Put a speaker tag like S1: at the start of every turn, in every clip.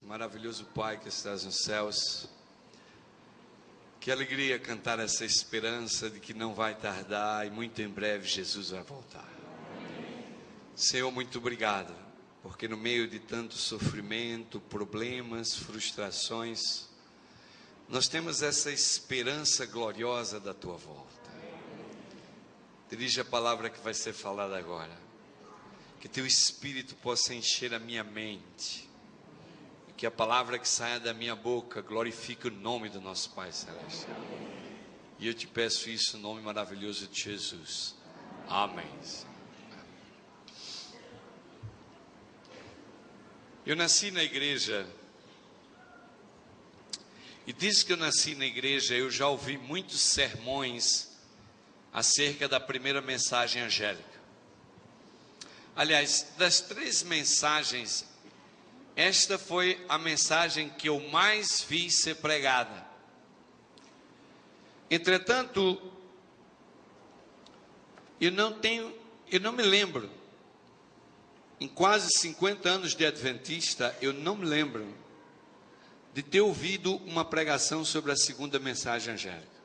S1: Maravilhoso Pai que estás nos céus, que alegria cantar essa esperança de que não vai tardar e muito em breve Jesus vai voltar. Senhor, muito obrigado, porque no meio de tanto sofrimento, problemas, frustrações, nós temos essa esperança gloriosa da Tua volta. Dirige a palavra que vai ser falada agora, que Teu Espírito possa encher a minha mente, que a palavra que saia da minha boca glorifique o nome do nosso Pai Celestial. E eu te peço isso no nome maravilhoso de Jesus. Amém. Eu nasci na igreja, e desde que eu nasci na igreja, eu já ouvi muitos sermões acerca da primeira mensagem angélica. Aliás, das 3 mensagens, esta foi a mensagem que eu mais vi ser pregada. Entretanto, eu não me lembro, em quase 50 anos de adventista, eu não me lembro de ter ouvido uma pregação sobre a segunda mensagem angélica.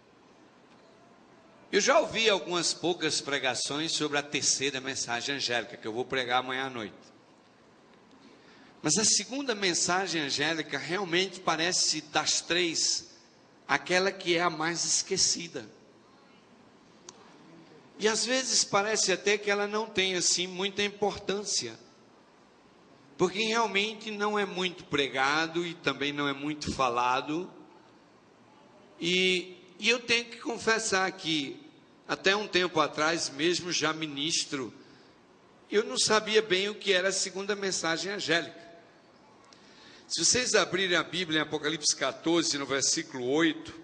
S1: Eu já ouvi algumas poucas pregações sobre a terceira mensagem angélica, que eu vou pregar amanhã à noite. Mas a segunda mensagem angélica realmente parece, das 3, aquela que é a mais esquecida. E às vezes parece até que ela não tem assim muita importância, porque realmente não é muito pregado e também não é muito falado. E eu tenho que confessar que até um tempo atrás, mesmo já ministro, eu não sabia bem o que era a segunda mensagem angélica. Se vocês abrirem a Bíblia em Apocalipse 14, no versículo 8,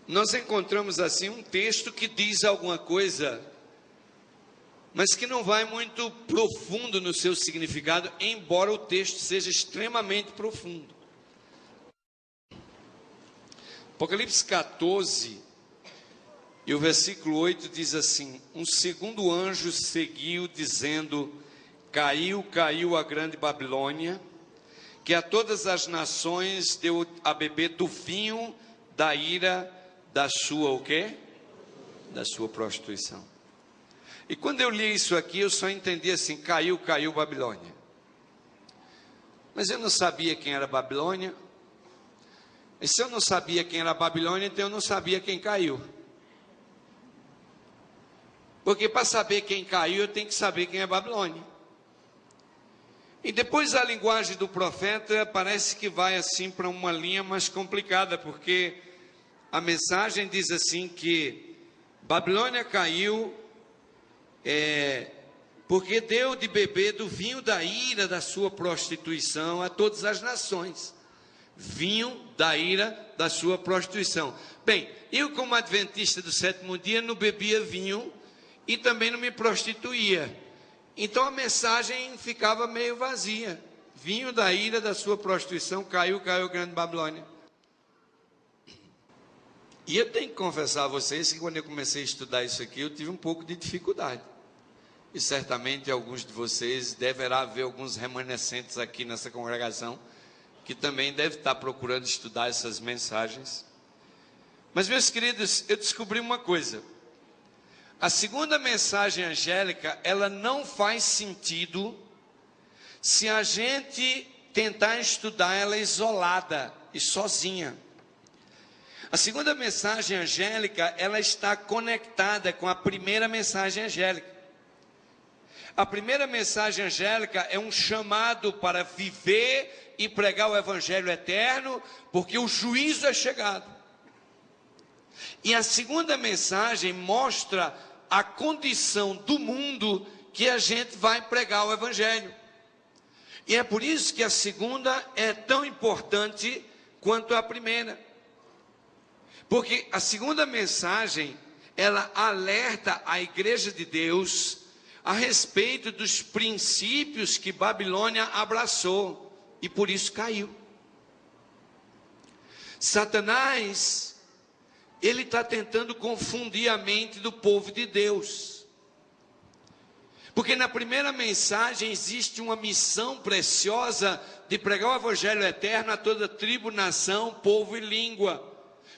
S1: nós encontramos assim um texto que diz alguma coisa, mas que não vai muito profundo no seu significado, embora o texto seja extremamente profundo. Apocalipse 14, e o versículo 8 diz assim: um segundo anjo seguiu dizendo: caiu, caiu a grande Babilônia, que a todas as nações deu a beber do vinho da ira da sua, o quê? Da sua prostituição. E quando eu li isso aqui, eu só entendi assim: caiu, caiu Babilônia. Mas eu não sabia quem era Babilônia. E se eu não sabia quem era Babilônia, então eu não sabia quem caiu. Porque para saber quem caiu, eu tenho que saber quem é Babilônia. E depois a linguagem do profeta parece que vai assim para uma linha mais complicada, porque a mensagem diz assim que Babilônia caiu porque deu de beber do vinho da ira da sua prostituição a todas as nações. Vinho da ira da sua prostituição. Bem, eu como adventista do 7º dia não bebia vinho e também não me prostituía. Então a mensagem ficava meio vazia. Vinho da ira da sua prostituição, caiu, caiu grande Babilônia. E eu tenho que confessar a vocês que quando eu comecei a estudar isso aqui, eu tive um pouco de dificuldade. E certamente alguns de vocês, deverá haver alguns remanescentes aqui nessa congregação, que também devem estar procurando estudar essas mensagens. Mas, meus queridos, eu descobri uma coisa. A segunda mensagem angélica, ela não faz sentido se a gente tentar estudar ela isolada e sozinha. A segunda mensagem angélica, ela está conectada com a primeira mensagem angélica. A primeira mensagem angélica é um chamado para viver e pregar o evangelho eterno, porque o juízo é chegado. E a segunda mensagem mostra a condição do mundo que a gente vai pregar o evangelho. E é por isso que a segunda é tão importante quanto a primeira. Porque a segunda mensagem, ela alerta a igreja de Deus a respeito dos princípios que Babilônia abraçou e por isso caiu. Satanás, ele está tentando confundir a mente do povo de Deus. Porque na primeira mensagem existe uma missão preciosa de pregar o evangelho eterno a toda tribo, nação, povo e língua.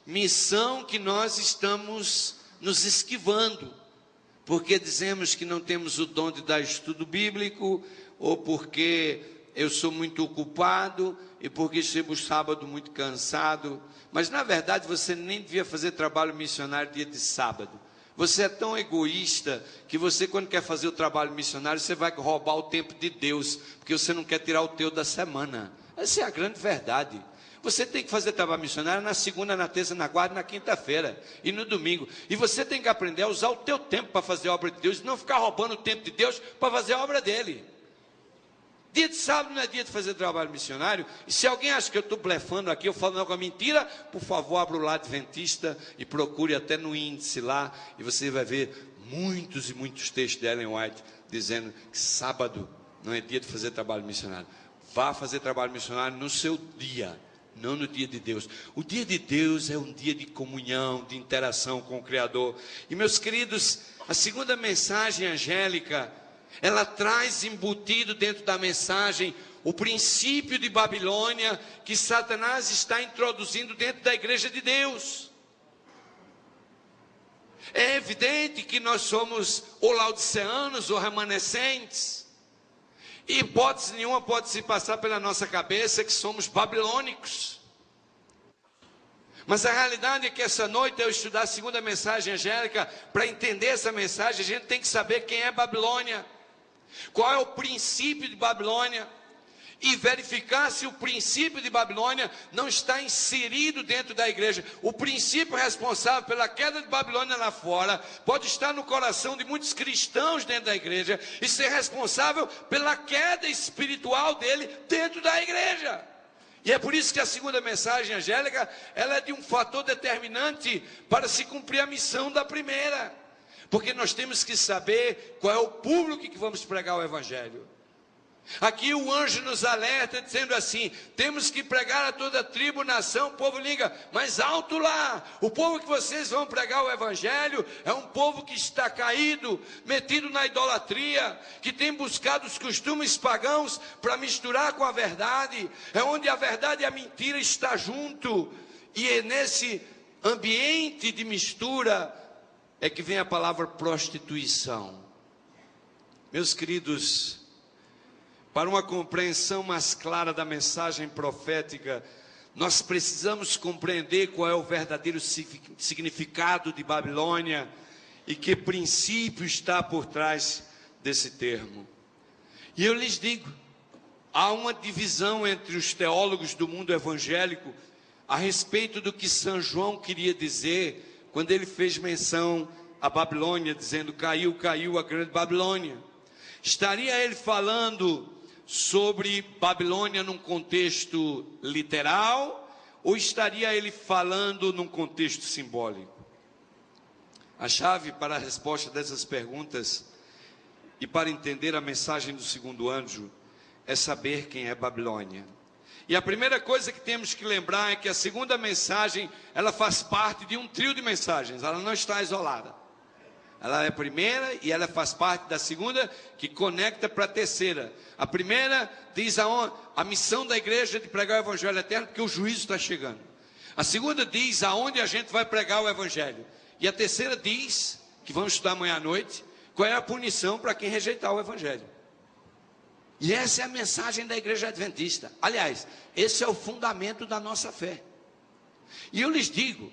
S1: Missão que nós estamos nos esquivando, porque dizemos que não temos o dom de dar estudo bíblico, ou porque eu sou muito ocupado, e porque chego sábado muito cansado. Mas na verdade você nem devia fazer trabalho missionário dia de sábado. Você é tão egoísta que você, quando quer fazer o trabalho missionário, você vai roubar o tempo de Deus, porque você não quer tirar o teu da semana. Essa é a grande verdade. Você tem que fazer trabalho missionário na segunda, na terça, na quarta, na quinta-feira e no domingo. E você tem que aprender a usar o teu tempo para fazer a obra de Deus, e não ficar roubando o tempo de Deus para fazer a obra dele. Dia de sábado não é dia de fazer trabalho missionário. E se alguém acha que eu estou blefando aqui, eu falo alguma mentira, por favor, abra o lado adventista e procure até no índice lá, e você vai ver muitos e muitos textos de Ellen White dizendo que sábado não é dia de fazer trabalho missionário. Vá fazer trabalho missionário no seu dia, não no dia de Deus. O dia de Deus é um dia de comunhão, de interação com o Criador. E meus queridos, a segunda mensagem angélica, ela traz embutido dentro da mensagem o princípio de Babilônia que Satanás está introduzindo dentro da igreja de Deus. É evidente que nós somos ou laodiceanos ou remanescentes. E hipótese nenhuma pode se passar pela nossa cabeça que somos babilônicos. Mas a realidade é que essa noite, eu estudar a segunda mensagem angélica, para entender essa mensagem, a gente tem que saber quem é Babilônia, qual é o princípio de Babilônia, e verificar se o princípio de Babilônia não está inserido dentro da igreja. O princípio responsável pela queda de Babilônia lá fora pode estar no coração de muitos cristãos dentro da igreja e ser responsável pela queda espiritual dele dentro da igreja. E é por isso que a segunda mensagem angélica, ela é de um fator determinante para se cumprir a missão da primeira, porque nós temos que saber qual é o público que vamos pregar o evangelho. Aqui o anjo nos alerta dizendo assim: temos que pregar a toda tribo, nação, povo, língua. Mas alto lá, o povo que vocês vão pregar o evangelho é um povo que está caído, metido na idolatria, que tem buscado os costumes pagãos para misturar com a verdade. É onde a verdade e a mentira estão junto. E é nesse ambiente de mistura é que vem a palavra prostituição. Meus queridos, para uma compreensão mais clara da mensagem profética, nós precisamos compreender qual é o verdadeiro significado de Babilônia e que princípio está por trás desse termo. E eu lhes digo, há uma divisão entre os teólogos do mundo evangélico a respeito do que São João queria dizer quando ele fez menção a Babilônia, dizendo: caiu, caiu a grande Babilônia. Estaria ele falando sobre Babilônia num contexto literal, ou estaria ele falando num contexto simbólico? A chave para a resposta dessas perguntas e para entender a mensagem do segundo anjo é saber quem é Babilônia. E a primeira coisa que temos que lembrar é que a segunda mensagem, ela faz parte de um trio de mensagens, ela não está isolada. Ela é a primeira e ela faz parte da segunda, que conecta para a terceira. A primeira diz a missão da igreja de pregar o evangelho eterno, porque o juízo está chegando. A segunda diz aonde a gente vai pregar o evangelho. E a terceira diz, que vamos estudar amanhã à noite, qual é a punição para quem rejeitar o evangelho. E essa é a mensagem da igreja adventista. Aliás, esse é o fundamento da nossa fé. E eu lhes digo,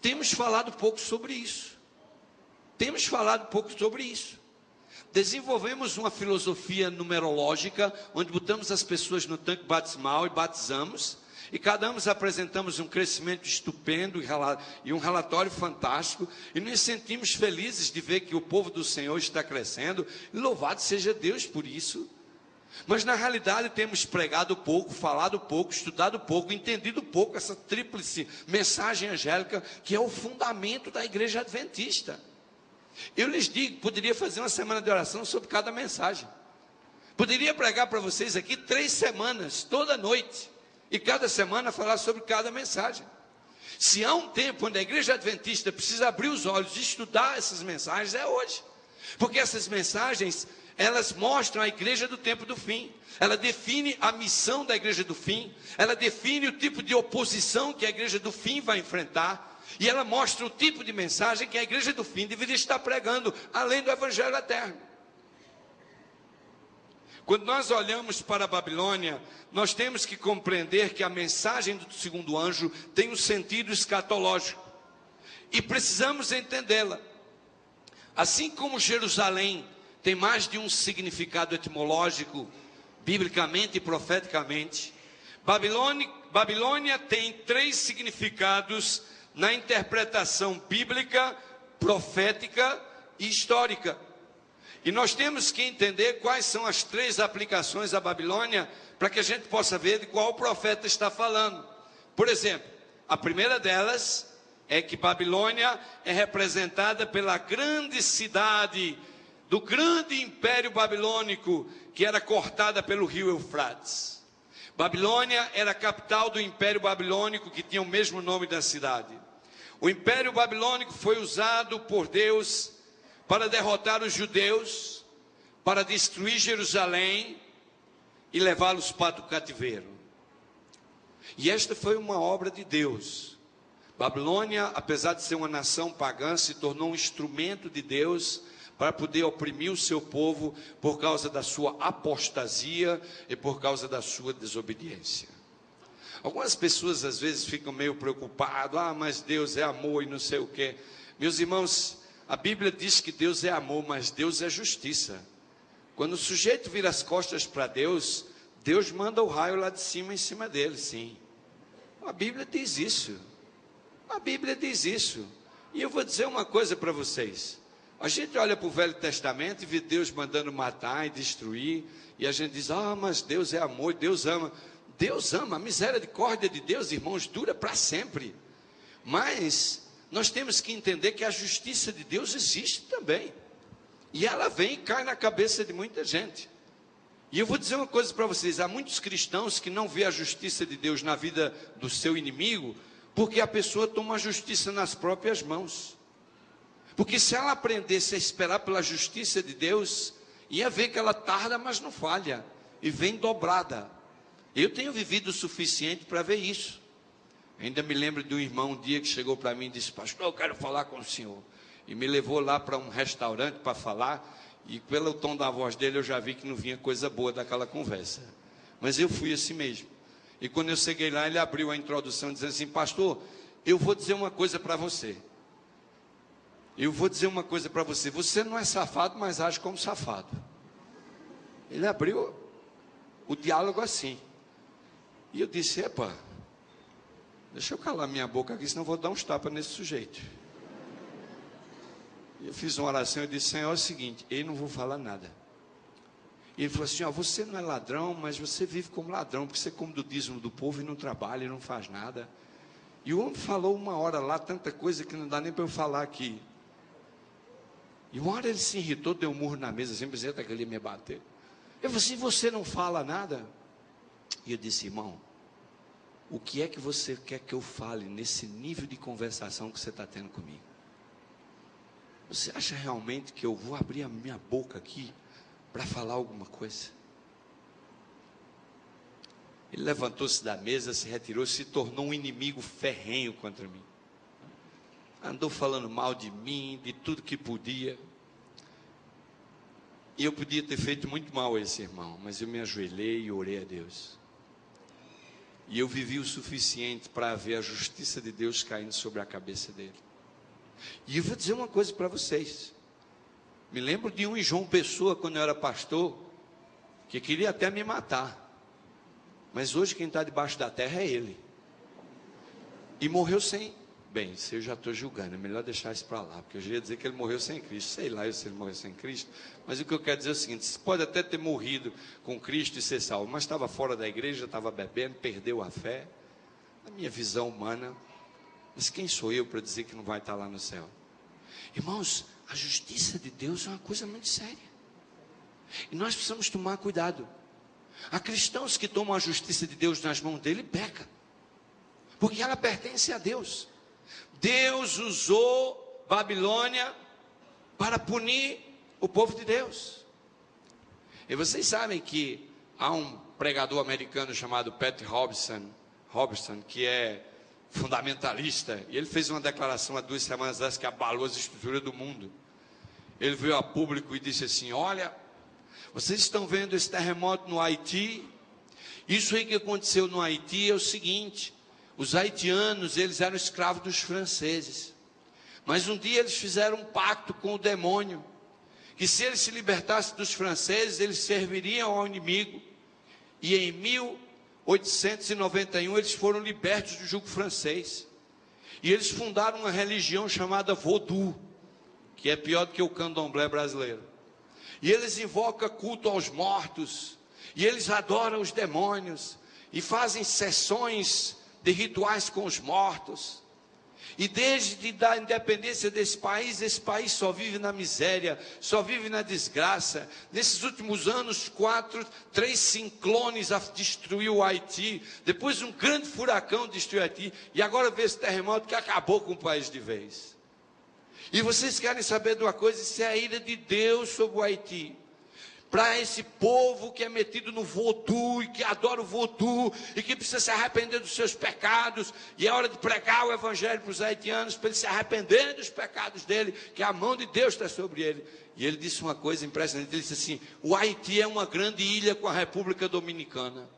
S1: temos falado pouco sobre isso. Temos falado pouco sobre isso. Desenvolvemos uma filosofia numerológica, onde botamos as pessoas no tanque batismal e batizamos, e cada ano apresentamos um crescimento estupendo e um relatório fantástico, e nos sentimos felizes de ver que o povo do Senhor está crescendo, e louvado seja Deus por isso. Mas na realidade temos pregado pouco, falado pouco, estudado pouco, entendido pouco essa tríplice mensagem angélica, que é o fundamento da igreja adventista. Eu lhes digo, poderia fazer uma semana de oração sobre cada mensagem. Poderia pregar para vocês aqui 3 semanas, toda noite, e cada semana falar sobre cada mensagem. Se há um tempo onde a igreja adventista precisa abrir os olhos e estudar essas mensagens, é hoje. Porque essas mensagens, elas mostram a igreja do tempo do fim. Ela define a missão da igreja do fim. Ela define o tipo de oposição que a igreja do fim vai enfrentar. E ela mostra o tipo de mensagem que a igreja do fim deveria estar pregando, além do evangelho eterno. Quando nós olhamos para a Babilônia, nós temos que compreender que a mensagem do segundo anjo tem um sentido escatológico. E precisamos entendê-la. Assim como Jerusalém tem mais de um significado etimológico, biblicamente e profeticamente, Babilônia tem 3 significados na interpretação bíblica, profética e histórica. E nós temos que entender quais são as 3 aplicações da Babilônia, para que a gente possa ver de qual profeta está falando. Por exemplo, a primeira delas é que Babilônia é representada pela grande cidade do grande império babilônico, que era cortada pelo rio Eufrates. Babilônia era a capital do império babilônico, que tinha o mesmo nome da cidade. O império babilônico foi usado por Deus para derrotar os judeus, para destruir Jerusalém e levá-los para o cativeiro. E esta foi uma obra de Deus. Babilônia, apesar de ser uma nação pagã, se tornou um instrumento de Deus para poder oprimir o seu povo por causa da sua apostasia e por causa da sua desobediência. Algumas pessoas às vezes ficam meio preocupadas, mas Deus é amor e não sei o quê. Meus irmãos, a Bíblia diz que Deus é amor, mas Deus é justiça. Quando o sujeito vira as costas para Deus, Deus manda o raio lá de cima em cima dele, sim. A Bíblia diz isso. A Bíblia diz isso. E eu vou dizer uma coisa para vocês. A gente olha para o Velho Testamento e vê Deus mandando matar e destruir, e a gente diz, mas Deus é amor, Deus ama. Deus ama, a misericórdia de Deus, irmãos, dura para sempre. Mas nós temos que entender que a justiça de Deus existe também. E ela vem e cai na cabeça de muita gente. E eu vou dizer uma coisa para vocês, há muitos cristãos que não vê a justiça de Deus na vida do seu inimigo, porque a pessoa toma a justiça nas próprias mãos. Porque se ela aprendesse a esperar pela justiça de Deus, ia ver que ela tarda, mas não falha, e vem dobrada. Eu tenho vivido o suficiente para ver isso. Ainda me lembro de um irmão um dia que chegou para mim e disse, pastor, eu quero falar com o senhor. E me levou lá para um restaurante para falar, e pelo tom da voz dele eu já vi que não vinha coisa boa daquela conversa. Mas eu fui assim mesmo. E quando eu cheguei lá, ele abriu a introdução dizendo assim, pastor, eu vou dizer uma coisa para você. Eu vou dizer uma coisa para você, você não é safado, mas age como safado. Ele abriu o diálogo assim. E eu disse, epa, deixa eu calar minha boca aqui, senão eu vou dar uns tapas nesse sujeito. E eu fiz uma oração e disse, Senhor, é o seguinte, eu não vou falar nada. E ele falou assim, você não é ladrão, mas você vive como ladrão, porque você come do dízimo do povo e não trabalha e não faz nada. E o homem falou uma hora lá, tanta coisa que não dá nem para eu falar aqui. E uma hora ele se irritou, deu um murro na mesa, sempre dizendo que ele ia me bater. Eu falei assim, você não fala nada? E eu disse, irmão, o que é que você quer que eu fale nesse nível de conversação que você está tendo comigo? Você acha realmente que eu vou abrir a minha boca aqui para falar alguma coisa? Ele levantou-se da mesa, se retirou, se tornou um inimigo ferrenho contra mim. Andou falando mal de mim, de tudo que podia. E eu podia ter feito muito mal a esse irmão, mas eu me ajoelhei e orei a Deus. E eu vivi o suficiente para ver a justiça de Deus caindo sobre a cabeça dele. E eu vou dizer uma coisa para vocês. Me lembro de um em João Pessoa, quando eu era pastor, que queria até me matar. Mas hoje quem está debaixo da terra é ele. E morreu sem... Bem, isso eu já estou julgando, é melhor deixar isso para lá, porque eu já ia dizer que ele morreu sem Cristo. Sei lá se ele morreu sem Cristo, mas o que eu quero dizer é o seguinte, você pode até ter morrido com Cristo e ser salvo, mas estava fora da igreja, estava bebendo, perdeu a fé, a minha visão humana, mas quem sou eu para dizer que não vai estar lá no céu? Irmãos, a justiça de Deus é uma coisa muito séria, e nós precisamos tomar cuidado. Há cristãos que tomam a justiça de Deus nas mãos dele e pecam, porque ela pertence a Deus. Deus usou Babilônia para punir o povo de Deus. E vocês sabem que há um pregador americano chamado Pat Robertson, que é fundamentalista, e ele fez uma declaração há 2 semanas atrás que abalou as estruturas do mundo. Ele veio a público e disse assim: olha, vocês estão vendo esse terremoto no Haiti? Isso aí que aconteceu no Haiti é o seguinte: os haitianos, eles eram escravos dos franceses, mas um dia eles fizeram um pacto com o demônio, que se eles se libertassem dos franceses, eles serviriam ao inimigo. E em 1891 eles foram libertos do jugo francês. E eles fundaram uma religião chamada Vodou, que é pior do que o candomblé brasileiro. E eles invocam culto aos mortos, e eles adoram os demônios, e fazem sessões de rituais com os mortos. E desde a independência desse país, esse país só vive na miséria, só vive na desgraça. Nesses últimos anos, 3 ciclones destruiu o Haiti, depois um grande furacão destruiu o Haiti, e agora vê esse terremoto que acabou com o país de vez. E vocês querem saber de uma coisa? Isso é a ira de Deus sobre o Haiti. Para esse povo que é metido no vodou e que adora o vodou e que precisa se arrepender dos seus pecados, e é hora de pregar o evangelho para os haitianos, para eles se arrependerem dos pecados dele, que a mão de Deus está sobre ele. E ele disse uma coisa impressionante, ele disse assim: o Haiti é uma grande ilha com a República Dominicana.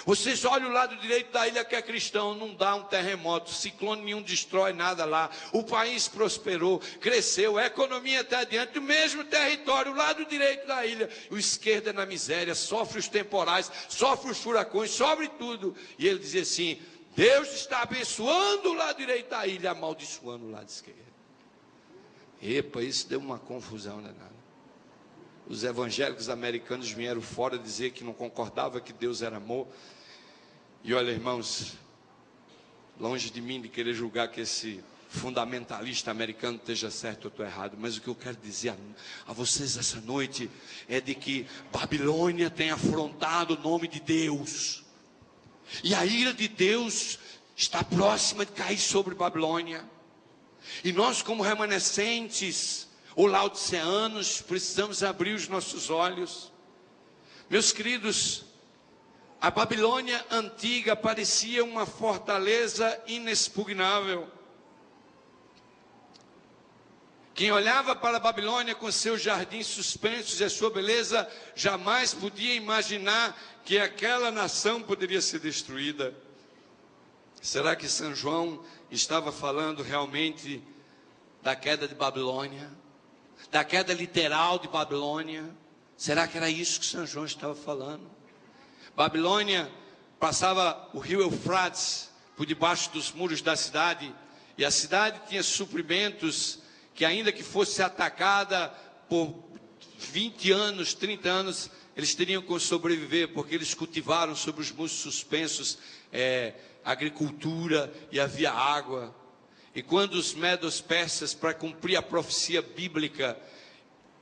S1: Vocês olham o lado direito da ilha que é cristão, não dá um terremoto, ciclone nenhum destrói nada lá, o país prosperou, cresceu, a economia está adiante, o mesmo território, o lado direito da ilha, o esquerdo é na miséria, sofre os temporais, sofre os furacões, sofre tudo. E ele dizia assim: Deus está abençoando o lado direito da ilha, amaldiçoando o lado esquerdo. Epa, isso deu uma confusão danada. Os evangélicos americanos vieram fora dizer que não concordava, que Deus era amor. E olha, irmãos, longe de mim de querer julgar que esse fundamentalista americano esteja certo ou estou errado, mas o que eu quero dizer a vocês essa noite é de que Babilônia tem afrontado o nome de Deus, e a ira de Deus está próxima de cair sobre Babilônia. E nós, como remanescentes ou laodiceanos, precisamos abrir os nossos olhos. Meus queridos, a Babilônia antiga parecia uma fortaleza inexpugnável. Quem olhava para a Babilônia com seus jardins suspensos e a sua beleza, jamais podia imaginar que aquela nação poderia ser destruída. Será que São João estava falando realmente da queda de Babilônia? Da queda literal de Babilônia? Será que era isso que São João estava falando? Babilônia passava o rio Eufrates por debaixo dos muros da cidade, e a cidade tinha suprimentos que, ainda que fosse atacada por 20 anos, 30 anos, eles teriam como sobreviver, porque eles cultivaram sobre os muros suspensos agricultura, e havia água. E quando os medos persas, para cumprir a profecia bíblica,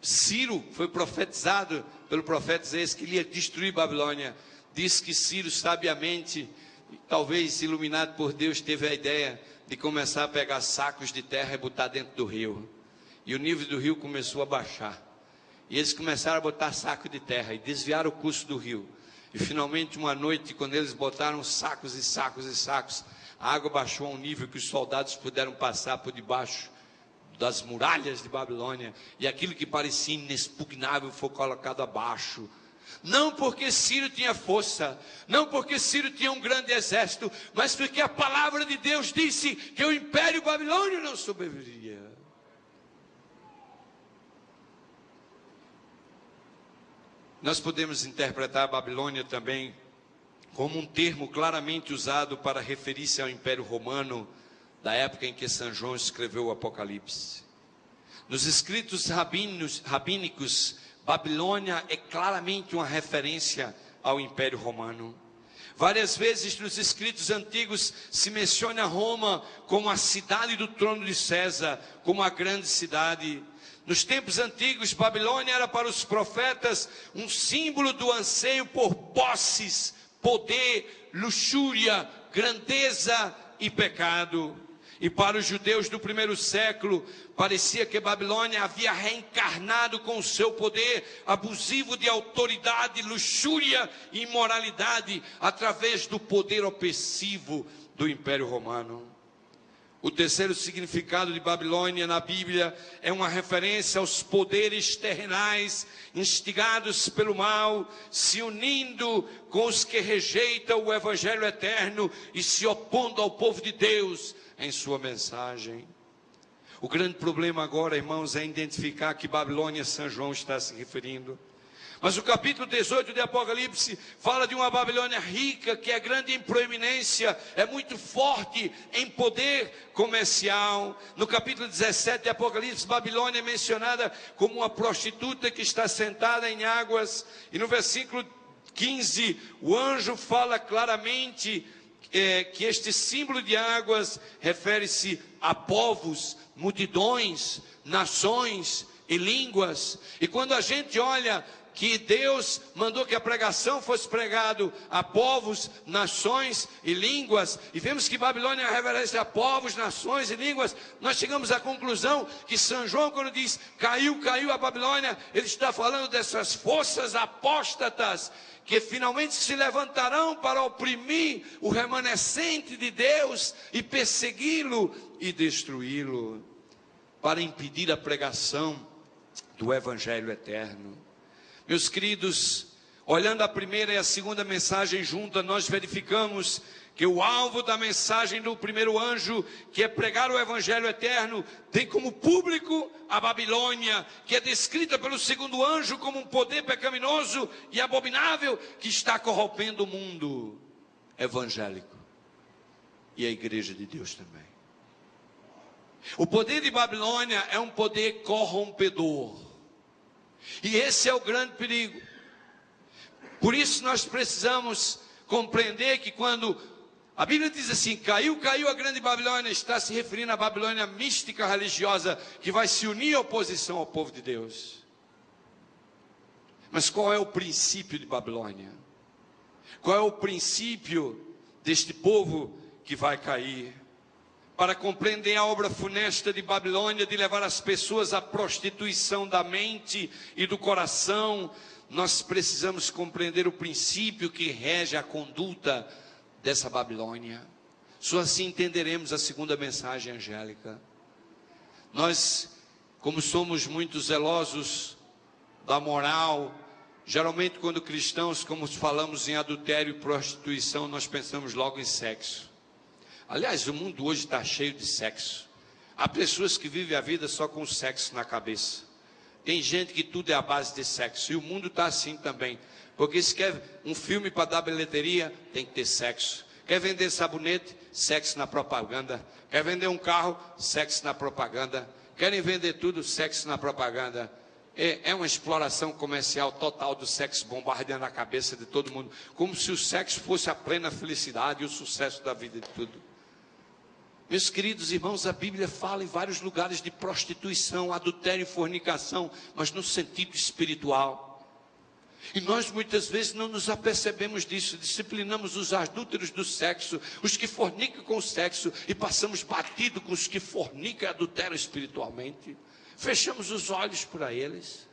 S1: Ciro foi profetizado pelo profeta Isaías que ele ia destruir Babilônia. Diz que Ciro, sabiamente, talvez iluminado por Deus, teve a ideia de começar a pegar sacos de terra e botar dentro do rio. E o nível do rio começou a baixar. E eles começaram a botar saco de terra e desviaram o curso do rio. E finalmente, uma noite, quando eles botaram sacos e sacos e sacos, a água baixou a um nível que os soldados puderam passar por debaixo das muralhas de Babilônia, e aquilo que parecia inexpugnável foi colocado abaixo. Não porque Ciro tinha força, não porque Ciro tinha um grande exército, mas porque a palavra de Deus disse que o império babilônio não sobreviveria. Nós podemos interpretar a Babilônia também como um termo claramente usado para referir-se ao Império Romano da época em que São João escreveu o Apocalipse. Nos escritos rabínicos, Babilônia é claramente uma referência ao Império Romano. Várias vezes nos escritos antigos se menciona Roma como a cidade do trono de César, como a grande cidade. Nos tempos antigos, Babilônia era para os profetas um símbolo do anseio por posses, poder, luxúria, grandeza e pecado. E para os judeus do primeiro século, parecia que Babilônia havia reencarnado com o seu poder abusivo de autoridade, luxúria e imoralidade, através do poder opressivo do Império Romano. O terceiro significado de Babilônia na Bíblia é uma referência aos poderes terrenais instigados pelo mal, se unindo com os que rejeitam o Evangelho eterno e se opondo ao povo de Deus em sua mensagem. O grande problema agora, irmãos, é identificar que Babilônia São João está se referindo. Mas o capítulo 18 de Apocalipse fala de uma Babilônia rica, que é grande em proeminência, é muito forte em poder comercial. No capítulo 17 de Apocalipse, Babilônia é mencionada como uma prostituta que está sentada em águas. E no versículo 15, o anjo fala claramente que este símbolo de águas refere-se a povos, multidões, nações e línguas. E quando a gente olha que Deus mandou que a pregação fosse pregado a povos, nações e línguas, e vemos que Babilônia é referência a povos, nações e línguas, nós chegamos à conclusão que São João, quando diz caiu a Babilônia, ele está falando dessas forças apóstatas que finalmente se levantarão para oprimir o remanescente de Deus e persegui-lo e destruí-lo, para impedir a pregação do Evangelho eterno. Meus queridos, olhando a primeira e a segunda mensagem junta, nós verificamos que o alvo da mensagem do primeiro anjo, que é pregar o Evangelho eterno, tem como público a Babilônia, que é descrita pelo segundo anjo como um poder pecaminoso e abominável, que está corrompendo o mundo evangélico e a igreja de Deus também. O poder de Babilônia é um poder corrompedor. E esse é o grande perigo. Por isso nós precisamos compreender que quando a Bíblia diz assim, caiu a grande Babilônia, está se referindo à Babilônia mística religiosa, que vai se unir em oposição ao povo de Deus. Mas qual é o princípio de Babilônia? Qual é o princípio deste povo que vai cair? Para compreender a obra funesta de Babilônia, de levar as pessoas à prostituição da mente e do coração, nós precisamos compreender o princípio que rege a conduta dessa Babilônia. Só assim entenderemos a segunda mensagem angélica. Nós, como somos muito zelosos da moral, geralmente quando cristãos, como falamos em adultério e prostituição, nós pensamos logo em sexo. Aliás, o mundo hoje está cheio de sexo. Há pessoas que vivem a vida só com o sexo na cabeça. Tem gente que tudo é a base de sexo. E o mundo está assim também. Porque se quer um filme para dar bilheteria, tem que ter sexo. Quer vender sabonete? Sexo na propaganda. Quer vender um carro? Sexo na propaganda. Querem vender tudo? Sexo na propaganda. É uma exploração comercial total do sexo, bombardeando a cabeça de todo mundo. Como se o sexo fosse a plena felicidade e o sucesso da vida de tudo. Meus queridos irmãos, a Bíblia fala em vários lugares de prostituição, adultério e fornicação, mas no sentido espiritual. E nós muitas vezes não nos apercebemos disso, disciplinamos os adúlteros do sexo, os que fornicam com o sexo, e passamos batido com os que fornicam e adulteram espiritualmente. Fechamos os olhos para eles.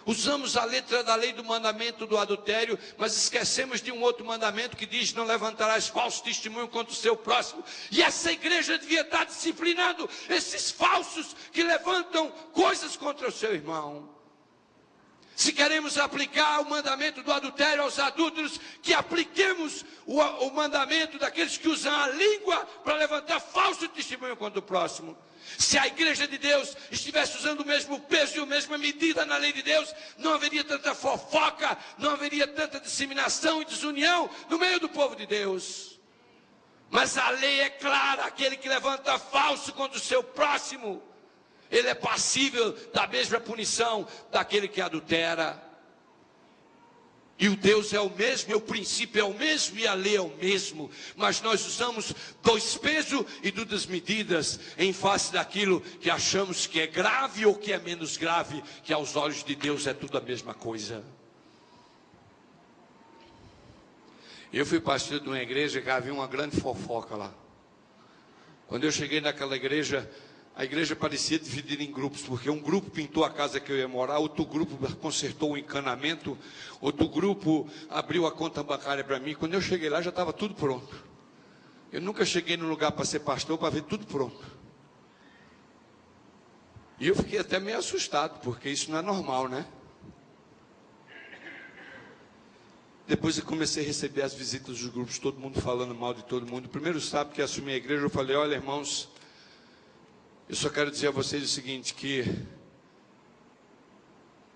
S1: Usamos a letra da lei do mandamento do adultério, mas esquecemos de um outro mandamento que diz: não levantarás falso testemunho contra o seu próximo. E essa igreja devia estar disciplinando esses falsos que levantam coisas contra o seu irmão. Se queremos aplicar o mandamento do adultério aos adúlteros, que apliquemos o mandamento daqueles que usam a língua para levantar falso testemunho contra o próximo. Se a igreja de Deus estivesse usando o mesmo peso e a mesma medida na lei de Deus, não haveria tanta fofoca, não haveria tanta disseminação e desunião no meio do povo de Deus. Mas a lei é clara: aquele que levanta falso contra o seu próximo, ele é passível da mesma punição daquele que adultera. E o Deus é o mesmo, e o princípio é o mesmo, e a lei é o mesmo. Mas nós usamos dois pesos e duas medidas em face daquilo que achamos que é grave ou que é menos grave, que aos olhos de Deus é tudo a mesma coisa. Eu fui pastor de uma igreja que havia uma grande fofoca lá. Quando eu cheguei naquela igreja, a igreja parecia dividida em grupos, porque um grupo pintou a casa que eu ia morar, outro grupo consertou o encanamento, outro grupo abriu a conta bancária para mim. Quando eu cheguei lá, já estava tudo pronto. Eu nunca cheguei num lugar para ser pastor, para ver tudo pronto. E eu fiquei até meio assustado, porque isso não é normal, né? Depois eu comecei a receber as visitas dos grupos, todo mundo falando mal de todo mundo. Primeiro sábado que assumi a igreja, eu falei: olha, irmãos, eu só quero dizer a vocês o seguinte, que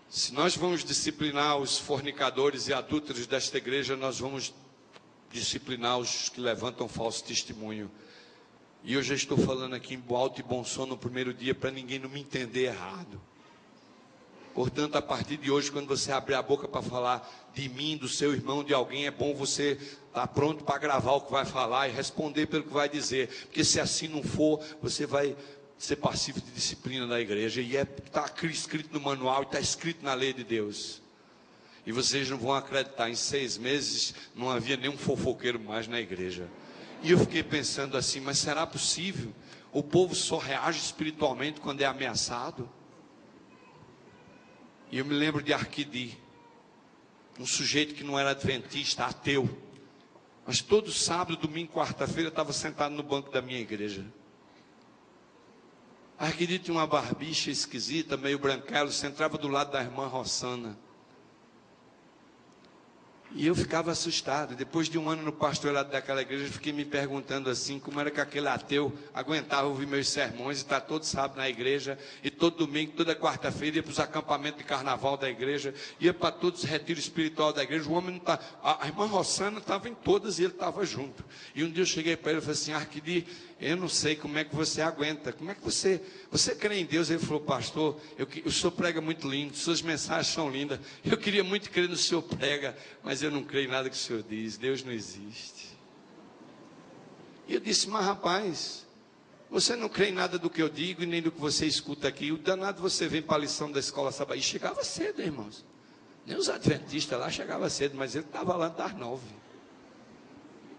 S1: se nós vamos disciplinar os fornicadores e adúlteros desta igreja, nós vamos disciplinar os que levantam falso testemunho. E eu já estou falando aqui em alto e bom som no primeiro dia, para ninguém não me entender errado. Portanto, a partir de hoje, quando você abrir a boca para falar de mim, do seu irmão, de alguém, é bom você estar pronto para gravar o que vai falar e responder pelo que vai dizer. Porque se assim não for, você vai ser passivo de disciplina da igreja. E está escrito no manual, está escrito na lei de Deus. E vocês não vão acreditar, em 6 meses não havia nenhum fofoqueiro mais na igreja. E eu fiquei pensando assim, mas será possível? O povo só reage espiritualmente quando é ameaçado? E eu me lembro de Arquidi, um sujeito que não era adventista, ateu. Mas todo sábado, domingo, quarta-feira, estava sentado no banco da minha igreja. Arquidi tinha uma barbicha esquisita, meio branquelo, sentava do lado da irmã Rossana. E eu ficava assustado. Depois de um ano no pastorado daquela igreja, eu fiquei me perguntando assim, como era que aquele ateu aguentava ouvir meus sermões e estar todo sábado na igreja, e todo domingo, toda quarta-feira, ia para os acampamentos de carnaval da igreja, ia para todos os retiros espirituais da igreja. O homem não está. A irmã Rossana estava em todas e ele estava junto. E um dia eu cheguei para ele e falei assim: Arquidi, eu não sei como é que você aguenta, como é que você crê em Deus? Ele falou: pastor, o senhor prega muito lindo, suas mensagens são lindas, eu queria muito crer no senhor prega, mas eu não creio em nada que o senhor diz, Deus não existe. E eu disse: mas rapaz, você não crê em nada do que eu digo e nem do que você escuta aqui, o danado você vem para a lição da escola sabatina. E chegava cedo, irmãos, nem os adventistas lá chegavam cedo, mas ele estava lá das 9.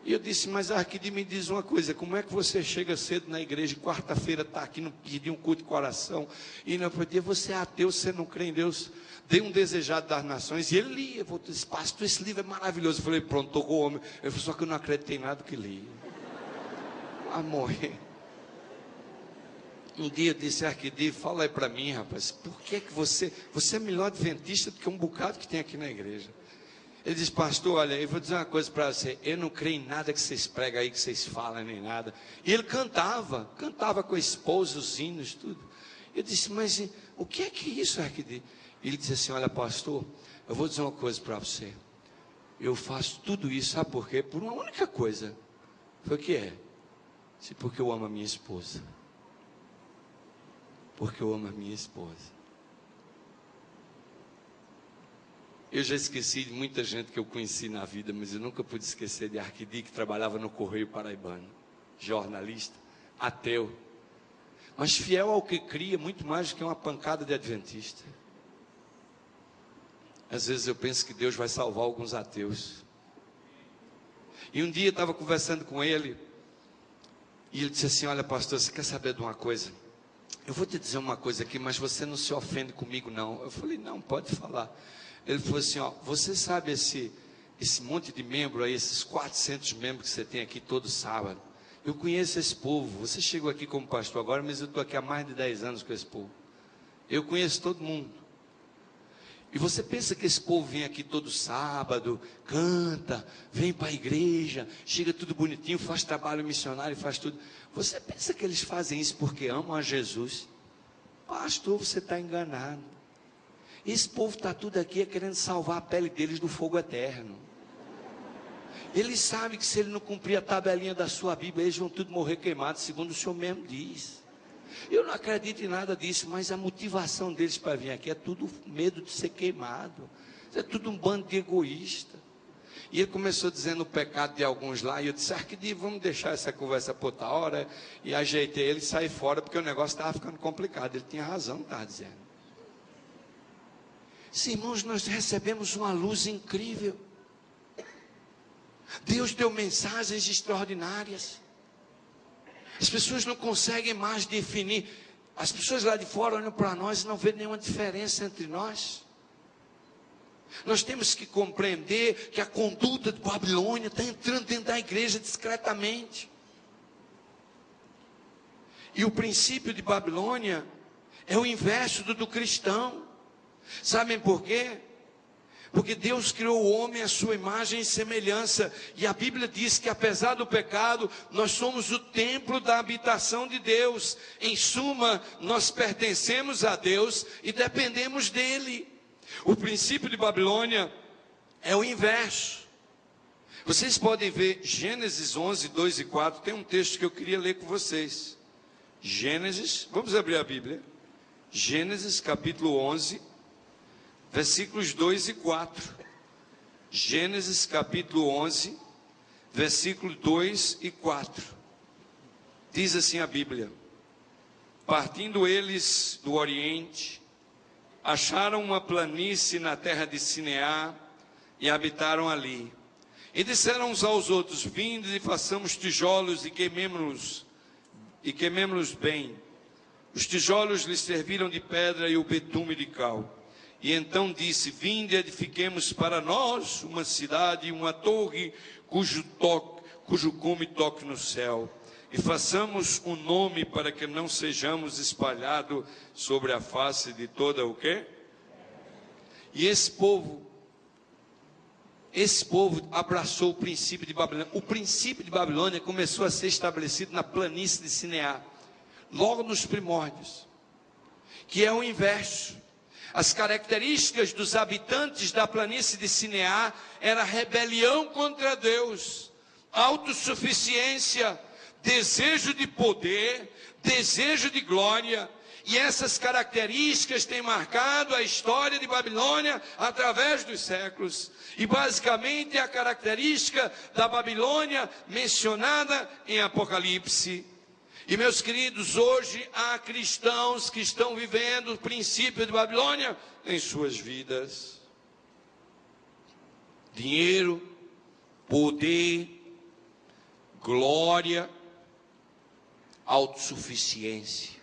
S1: E eu disse: mas Arquidi, me diz uma coisa, como é que você chega cedo na igreja, quarta-feira está aqui, não pediu um culto de coração, e não podia, você é ateu, você não crê em Deus? Dei um Desejado das Nações, e ele lia. Eu disse: pastor, esse livro é maravilhoso. Eu falei: pronto, tocou o homem. Ele falou: só que eu não acreditei em nada que li. A morrer. Um dia eu disse: Arquidi, fala aí para mim, rapaz, por que você é melhor adventista do que um bocado que tem aqui na igreja? Ele disse: pastor, olha, eu vou dizer uma coisa para você, eu não creio em nada que vocês pregam aí, que vocês falam, nem nada. E ele cantava com a esposa, os hinos, tudo. Eu disse: mas o que é isso, Arquidi? Ele disse assim: olha, pastor, eu vou dizer uma coisa para você, eu faço tudo isso, sabe por quê? Por uma única coisa. Foi o que é? Disse: porque eu amo a minha esposa. Porque eu amo a minha esposa. Eu já esqueci de muita gente que eu conheci na vida, mas eu nunca pude esquecer de Arquidi, que trabalhava no Correio Paraibano, jornalista, ateu, mas fiel ao que cria, muito mais do que uma pancada de adventista. Às vezes eu penso que Deus vai salvar alguns ateus. E um dia eu estava conversando com ele, e ele disse assim: olha, pastor, você quer saber de uma coisa? Eu vou te dizer uma coisa aqui, mas você não se ofende comigo não. Eu falei: não, pode falar. Ele falou assim: ó, você sabe esse monte de membro aí, esses 400 membros que você tem aqui todo sábado? Eu conheço esse povo. Você chegou aqui como pastor agora, mas eu estou aqui há mais de 10 anos com esse povo. Eu conheço todo mundo. E você pensa que esse povo vem aqui todo sábado, canta, vem para a igreja, chega tudo bonitinho, faz trabalho missionário, faz tudo. Você pensa que eles fazem isso porque amam a Jesus? Pastor, você está enganado. Esse povo está tudo aqui querendo salvar a pele deles do fogo eterno. Eles sabem que se ele não cumprir a tabelinha da sua Bíblia, eles vão tudo morrer queimados, segundo o Senhor mesmo diz. Eu não acredito em nada disso, mas a motivação deles para vir aqui é tudo medo de ser queimado. É tudo um bando de egoísta. E ele começou dizendo o pecado de alguns lá, e eu disse: Arquidi, vamos deixar essa conversa por outra hora. E ajeitei ele e saí fora, porque o negócio estava ficando complicado. Ele tinha razão, estava dizendo. Sim, irmãos, nós recebemos uma luz incrível. Deus deu mensagens extraordinárias. As pessoas não conseguem mais definir. As pessoas lá de fora olham para nós e não vêem nenhuma diferença entre nós. Nós temos que compreender que a conduta de Babilônia está entrando dentro da igreja discretamente. E o princípio de Babilônia é o inverso do cristão. Sabem por quê? Porque Deus criou o homem à sua imagem e semelhança. E a Bíblia diz que apesar do pecado, nós somos o templo da habitação de Deus. Em suma, nós pertencemos a Deus e dependemos dele. O princípio de Babilônia é o inverso. Vocês podem ver Gênesis 11, 2 e 4. Tem um texto que eu queria ler com vocês. Gênesis, vamos abrir a Bíblia. Gênesis capítulo 11, versículos 2 e 4. Gênesis capítulo 11, versículos 2 e 4. Diz assim a Bíblia: partindo eles do Oriente, acharam uma planície na terra de Sinear e habitaram ali. E disseram uns aos outros: vinde e façamos tijolos e queimemo-los bem. Os tijolos lhes serviram de pedra e o betume de cal. E então disse: vinde, edifiquemos para nós uma cidade, uma torre, cujo cume toque no céu. E façamos um nome para que não sejamos espalhados sobre a face de toda o quê? E esse povo abraçou o princípio de Babilônia. O princípio de Babilônia começou a ser estabelecido na planície de Sinear, logo nos primórdios, que é o inverso. As características dos habitantes da planície de Sinear era rebelião contra Deus, autossuficiência, desejo de poder, desejo de glória. E essas características têm marcado a história de Babilônia através dos séculos. E basicamente é a característica da Babilônia mencionada em Apocalipse. E meus queridos, hoje há cristãos que estão vivendo o princípio de Babilônia em suas vidas. Dinheiro, poder, glória, autossuficiência.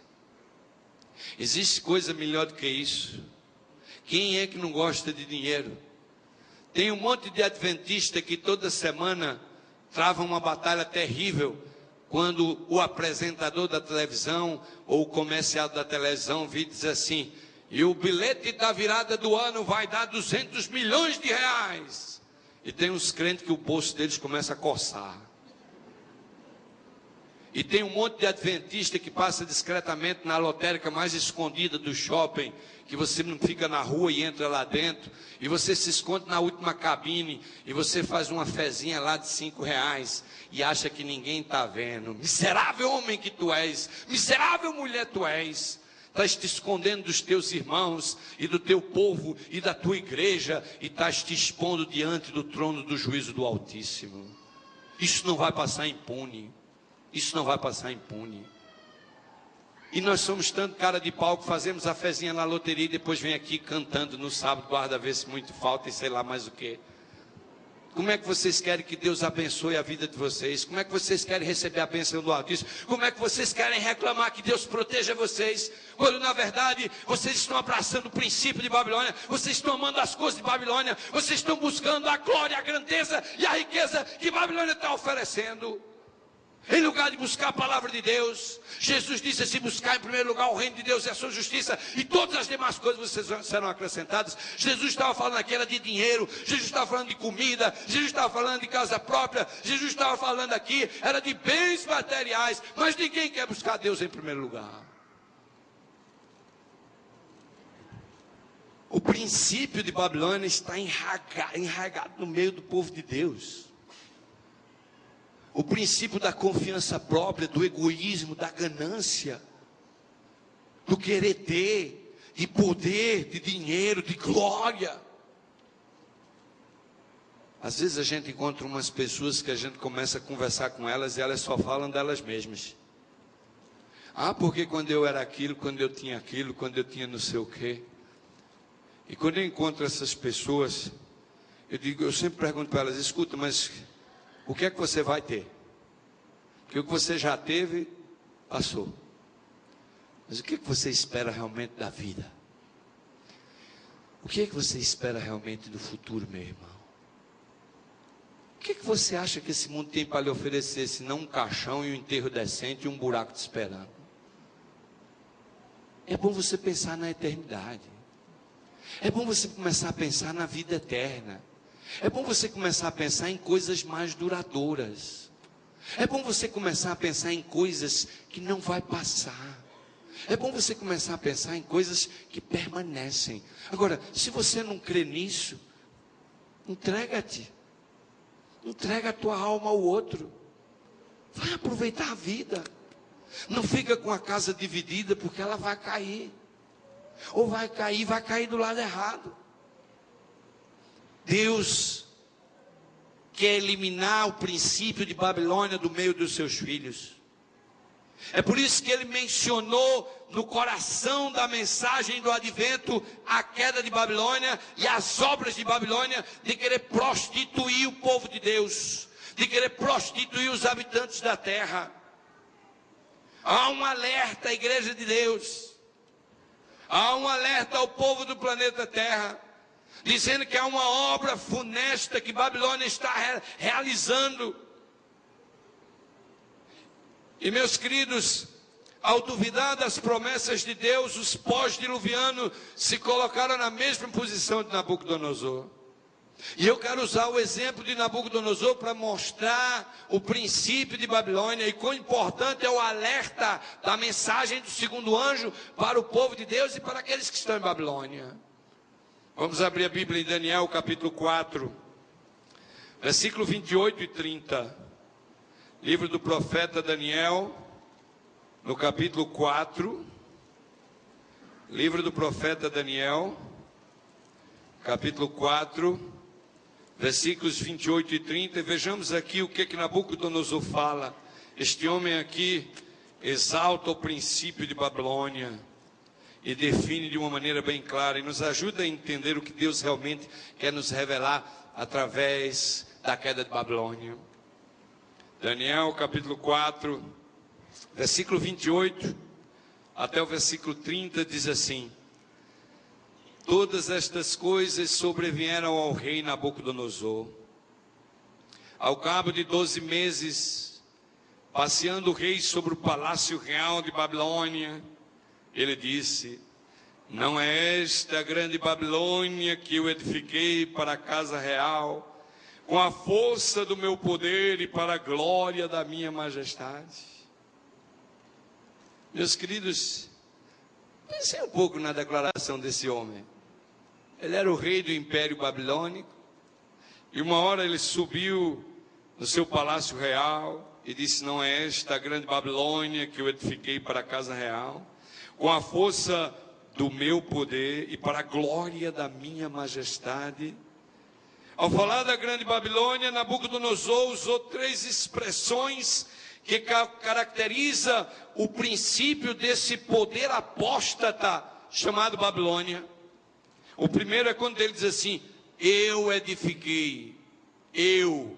S1: Existe coisa melhor do que isso? Quem é que não gosta de dinheiro? Tem um monte de adventista que toda semana trava uma batalha terrível quando o apresentador da televisão ou o comercial da televisão vem dizer assim: e o bilhete da virada do ano vai dar 200 milhões de reais. E tem uns crentes que o bolso deles começa a coçar. E tem um monte de adventista que passa discretamente na lotérica mais escondida do shopping, que você não fica na rua e entra lá dentro, e você se esconde na última cabine, e você faz uma fezinha lá de R$5, e acha que ninguém está vendo. Miserável homem que tu és, miserável mulher tu és, estás te escondendo dos teus irmãos, e do teu povo, e da tua igreja, e estás te expondo diante do trono do juízo do Altíssimo. Isso não vai passar impune. Isso não vai passar impune. E nós somos tanto cara de pau que fazemos a fezinha na loteria e depois vem aqui cantando no sábado, guarda ver se muito falta e sei lá mais o que. Como é que vocês querem que Deus abençoe a vida de vocês? Como é que vocês querem receber a bênção do Altíssimo? Como é que vocês querem reclamar que Deus proteja vocês? Quando na verdade vocês estão abraçando o princípio de Babilônia, vocês estão amando as coisas de Babilônia, vocês estão buscando a glória, a grandeza e a riqueza que Babilônia está oferecendo. Em lugar de buscar a palavra de Deus, Jesus disse assim: buscar em primeiro lugar o reino de Deus e a sua justiça, e todas as demais coisas vocês serão acrescentadas. Jesus estava falando aqui era de dinheiro, Jesus estava falando de comida, Jesus estava falando de casa própria, Jesus estava falando aqui era de bens materiais, mas ninguém quer buscar Deus em primeiro lugar. O princípio de Babilônia está enraizado no meio do povo de Deus. O princípio da confiança própria, do egoísmo, da ganância, do querer ter, de poder, de dinheiro, de glória. Às vezes a gente encontra umas pessoas que a gente começa a conversar com elas e elas só falam delas mesmas. Ah, porque quando eu era aquilo, quando eu tinha aquilo, quando eu tinha não sei o quê. E quando eu encontro essas pessoas, eu sempre pergunto para elas: escuta, mas o que é que você vai ter? Porque o que você já teve, Passou. Mas o que você espera realmente da vida? O que você espera realmente do futuro, meu irmão? O que você acha que esse mundo tem para lhe oferecer, se não um caixão e um enterro decente e um buraco te esperando? É bom você pensar na eternidade. É bom você começar a pensar na vida eterna. É bom você começar a pensar em coisas mais duradouras. É bom você começar a pensar em coisas que não vai passar. É bom você começar a pensar em coisas que permanecem. Agora, se você não crê nisso, entrega-te. Entrega a tua alma ao outro. Vai aproveitar a vida. Não fica com a casa dividida, porque ela vai cair. Ou vai cair do lado errado. Deus quer eliminar o princípio de Babilônia do meio dos seus filhos. É por isso que ele mencionou no coração da mensagem do advento a queda de Babilônia e as obras de Babilônia, de querer prostituir o povo de Deus, de querer prostituir os habitantes da terra. Há um alerta à igreja de Deus, há um alerta ao povo do planeta Terra, dizendo que há uma obra funesta que Babilônia está realizando. E meus queridos, ao duvidar das promessas de Deus, os pós-diluvianos se colocaram na mesma posição de Nabucodonosor. E eu quero usar o exemplo de Nabucodonosor para mostrar o princípio de Babilônia e quão importante é o alerta da mensagem do segundo anjo para o povo de Deus e para aqueles que estão em Babilônia. Vamos abrir a Bíblia em Daniel capítulo 4, versículo 28 e 30. Livro do profeta Daniel, no capítulo 4. Livro do profeta Daniel, capítulo 4, versículos 28 e 30. E vejamos aqui o que Nabucodonosor fala. Este homem aqui exalta o princípio de Babilônia e define de uma maneira bem clara e nos ajuda a entender o que Deus realmente quer nos revelar através da queda de Babilônia. Daniel capítulo 4, versículo 28 até o versículo 30 diz assim: todas estas coisas sobrevieram ao rei Nabucodonosor. Ao cabo de 12 meses, passeando o rei sobre o palácio real de Babilônia, ele disse: não é esta a grande Babilônia que eu edifiquei para a casa real, com a força do meu poder e para a glória da minha majestade? Meus queridos, pensem um pouco na declaração desse homem. Ele era o rei do Império Babilônico, e uma hora ele subiu no seu palácio real e disse: não é esta a grande Babilônia que eu edifiquei para a casa real, com a força do meu poder e para a glória da minha majestade? Ao falar da grande Babilônia, Nabucodonosor usou 3 expressões que caracteriza o princípio desse poder apóstata chamado Babilônia. O primeiro é quando ele diz assim: eu edifiquei, eu.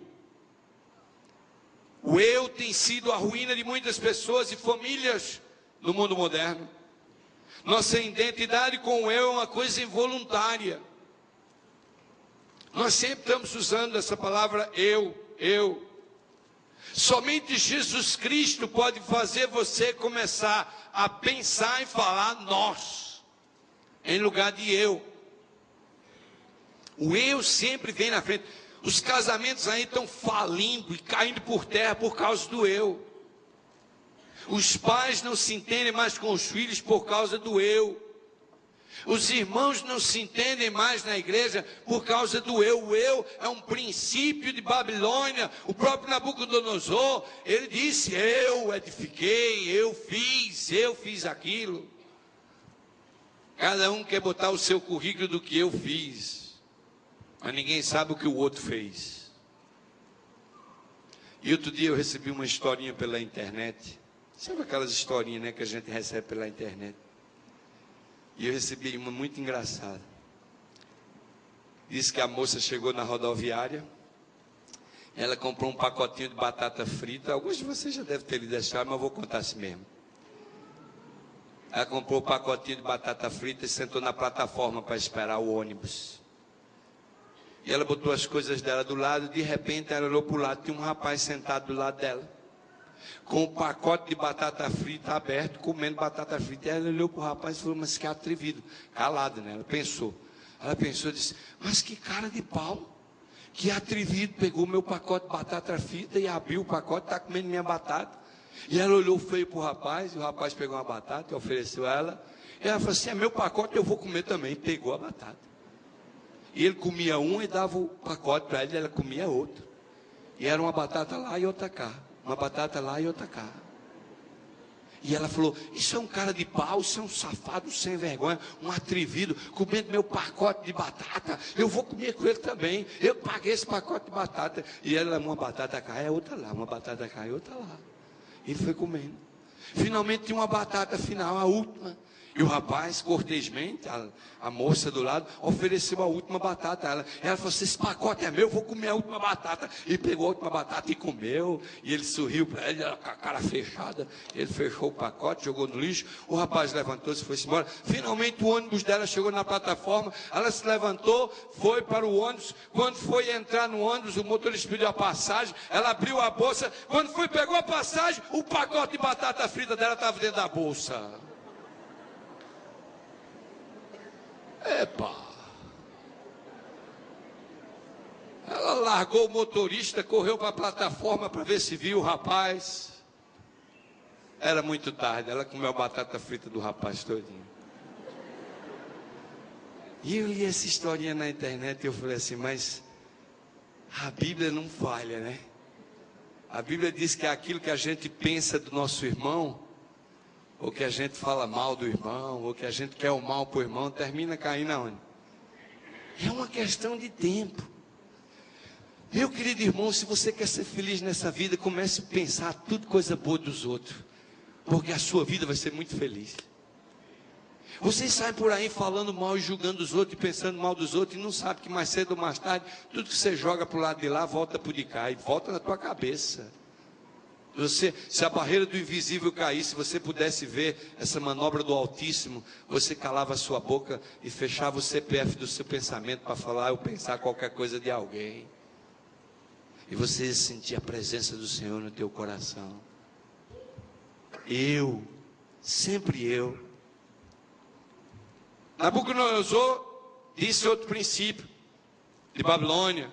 S1: O eu tem sido a ruína de muitas pessoas e famílias no mundo moderno. Nossa identidade com o eu é uma coisa involuntária. Nós sempre estamos usando essa palavra eu. Somente Jesus Cristo pode fazer você começar a pensar e falar nós, em lugar de eu. O eu sempre vem na frente. Os casamentos aí estão falindo e caindo por terra por causa do eu. Os pais não se entendem mais com os filhos por causa do eu. Os irmãos não se entendem mais na igreja por causa do eu. O eu é um princípio de Babilônia. O próprio Nabucodonosor, ele disse: eu edifiquei, eu fiz aquilo. Cada um quer botar o seu currículo do que eu fiz, mas ninguém sabe o que o outro fez. E outro dia eu recebi uma historinha pela internet. Sabe aquelas historinhas, né, que a gente recebe pela internet? E eu recebi uma muito engraçada. Diz que a moça chegou na rodoviária, ela comprou um pacotinho de batata frita. Alguns de vocês já devem ter lido essa história, mas eu vou contar assim mesmo. Ela comprou um pacotinho de batata frita e sentou na plataforma para esperar o ônibus. E ela botou as coisas dela do lado, de repente ela olhou para o lado, tinha um rapaz sentado do lado dela, com o pacote de batata frita aberto, comendo batata frita. E ela olhou para o rapaz e falou, mas que atrevido. Calada, né? Ela pensou e disse, mas que cara de pau. Que atrevido, pegou meu pacote de batata frita e abriu o pacote, está comendo minha batata. E ela olhou feio para o rapaz, e o rapaz pegou uma batata e ofereceu a ela. E ela falou assim, é meu pacote, eu vou comer também. E pegou a batata. E ele comia um e dava o pacote para ela, e ela comia outro. E era uma batata lá e outra cá. Uma batata lá e outra cá. E ela falou, isso é um cara de pau, isso é um safado sem vergonha, um atrevido, comendo meu pacote de batata, eu vou comer com ele também, eu paguei esse pacote de batata. E ela, uma batata cá e outra lá, uma batata cá e outra lá. E ele foi comendo. Finalmente tinha uma batata final, a última. E o rapaz, cortesmente, a moça do lado, ofereceu a última batata a ela. Ela falou assim, esse pacote é meu, eu vou comer a última batata. E pegou a última batata e comeu. E ele sorriu para ela, com a cara fechada. Ele fechou o pacote, jogou no lixo. O rapaz levantou-se e foi-se embora. Finalmente o ônibus dela chegou na plataforma. Ela se levantou, foi para o ônibus. Quando foi entrar no ônibus, o motorista pediu a passagem. Ela abriu a bolsa. Quando foi, pegou a passagem, o pacote de batata frita dela estava dentro da bolsa. Epa! Ela largou o motorista, correu para a plataforma para ver se viu o rapaz. Era muito tarde, ela comeu a batata frita do rapaz todinho. E eu li essa historinha na internet e eu falei assim, mas a Bíblia não falha, né? A Bíblia diz que aquilo que a gente pensa do nosso irmão, ou que a gente fala mal do irmão, ou que a gente quer o mal para o irmão, termina caindo aonde? É uma questão de tempo. Meu querido irmão, se você quer ser feliz nessa vida, comece a pensar tudo coisa boa dos outros, porque a sua vida vai ser muito feliz. Vocês saem por aí falando mal e julgando os outros, e pensando mal dos outros, e não sabem que mais cedo ou mais tarde, tudo que você joga para o lado de lá, volta para o de cá, e volta na tua cabeça. Se a barreira do invisível caísse, se você pudesse ver essa manobra do Altíssimo, você calava a sua boca e fechava o CPF do seu pensamento para falar ou pensar qualquer coisa de alguém. E você sentia a presença do Senhor no teu coração. Sempre eu. Nabucodonosor disse outro princípio de Babilônia.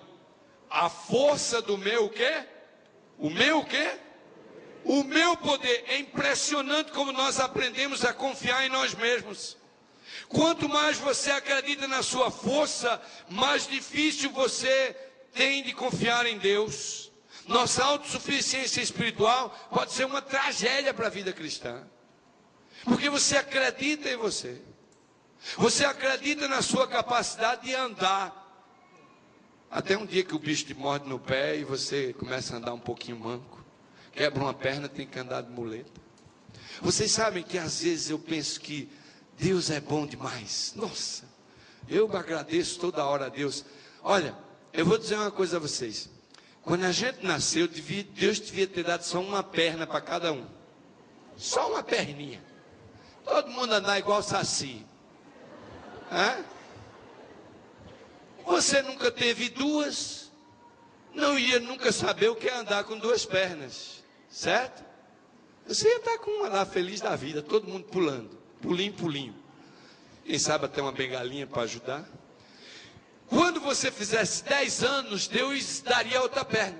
S1: A força do meu o quê? O meu o quê? O meu poder. É impressionante como nós aprendemos a confiar em nós mesmos. Quanto mais você acredita na sua força, mais difícil você tem de confiar em Deus. Nossa autossuficiência espiritual pode ser uma tragédia para a vida cristã. Porque você acredita em você. Você acredita na sua capacidade de andar. Até um dia que o bicho te morde no pé e você começa a andar um pouquinho manco. Quebra uma perna, tem que andar de muleta. Vocês sabem que às vezes eu penso que Deus é bom demais. Nossa, eu agradeço toda hora a Deus. Olha, eu vou dizer uma coisa a vocês. Quando a gente nasceu, Deus devia ter dado só uma perna para cada um. Só uma perninha. Todo mundo andar igual saci. Você nunca teve duas, não ia nunca saber o que é andar com duas pernas, certo? Você ia estar com uma lá feliz da vida, todo mundo pulando, pulinho, pulinho. Quem sabe até uma bengalinha para ajudar. Quando você fizesse 10 anos, Deus daria outra perna.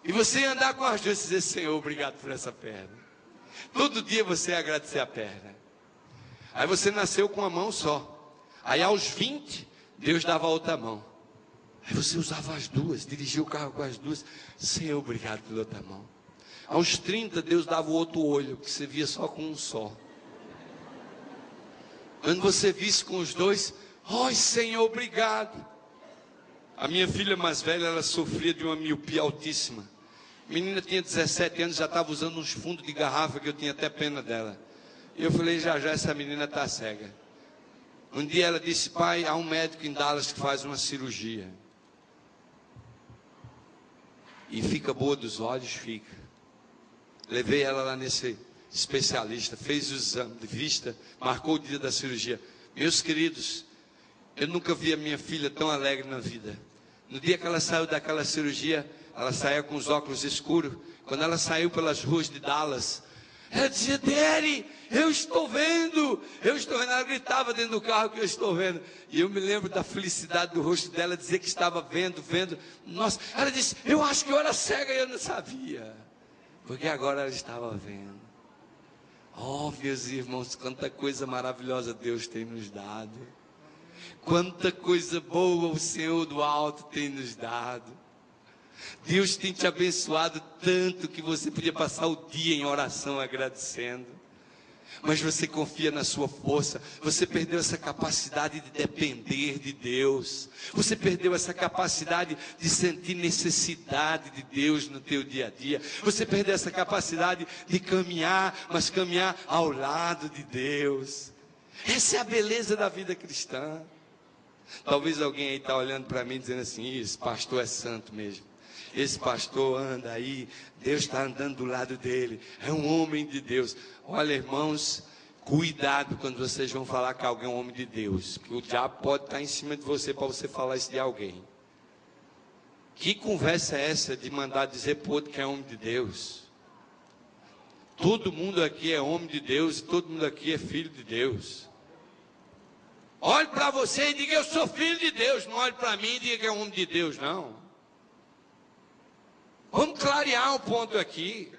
S1: E você ia andar com as duas e dizer, Senhor, obrigado por essa perna. Todo dia você ia agradecer a perna. Aí você nasceu com uma mão só. Aí aos 20, Deus dava a outra mão. Aí você usava as duas, dirigia o carro com as duas. Senhor, obrigado pela outra mão. Aos 30, Deus dava o outro olho, que você via só com um só. Quando você visse com os dois, ai, Senhor, obrigado. A minha filha mais velha, ela sofria de uma miopia altíssima. A menina tinha 17 anos, já estava usando uns fundos de garrafa, que eu tinha até pena dela. E eu falei, já essa menina está cega. Um dia ela disse, pai, há um médico em Dallas que faz uma cirurgia. E fica boa dos olhos, fica. Levei ela lá nesse especialista, fez o exame de vista, marcou o dia da cirurgia. Meus queridos, eu nunca vi a minha filha tão alegre na vida. No dia que ela saiu daquela cirurgia, ela saía com os óculos escuros. Quando ela saiu pelas ruas de Dallas, ela dizia: Daddy, eu estou vendo. Ela gritava dentro do carro que eu estou vendo. E eu me lembro da felicidade do rosto dela, dizer que estava vendo. Nossa, ela disse: eu acho que eu era cega e eu não sabia. Porque agora ela estava vendo. Oh, meus irmãos, quanta coisa maravilhosa Deus tem nos dado. Quanta coisa boa o Senhor do alto tem nos dado. Deus tem te abençoado tanto que você podia passar o dia em oração agradecendo. Mas você confia na sua força. Você perdeu essa capacidade de depender de Deus. Você perdeu essa capacidade de sentir necessidade de Deus no teu dia a dia. Você perdeu essa capacidade de caminhar, mas caminhar ao lado de Deus. Essa é a beleza da vida cristã. Talvez alguém aí está olhando para mim dizendo assim: esse pastor é santo mesmo. Esse pastor anda aí, Deus está andando do lado dele, é um homem de Deus. Olha, irmãos, cuidado quando vocês vão falar que alguém é um homem de Deus, que o diabo pode estar em cima de você para você falar isso de alguém. Que conversa é essa de mandar dizer para o outro que é homem de Deus? Todo mundo aqui é homem de Deus, e todo mundo aqui é filho de Deus. Olhe para você e diga: eu sou filho de Deus. Não olhe para mim e diga que é homem de Deus, não. Vamos clarear um ponto aqui.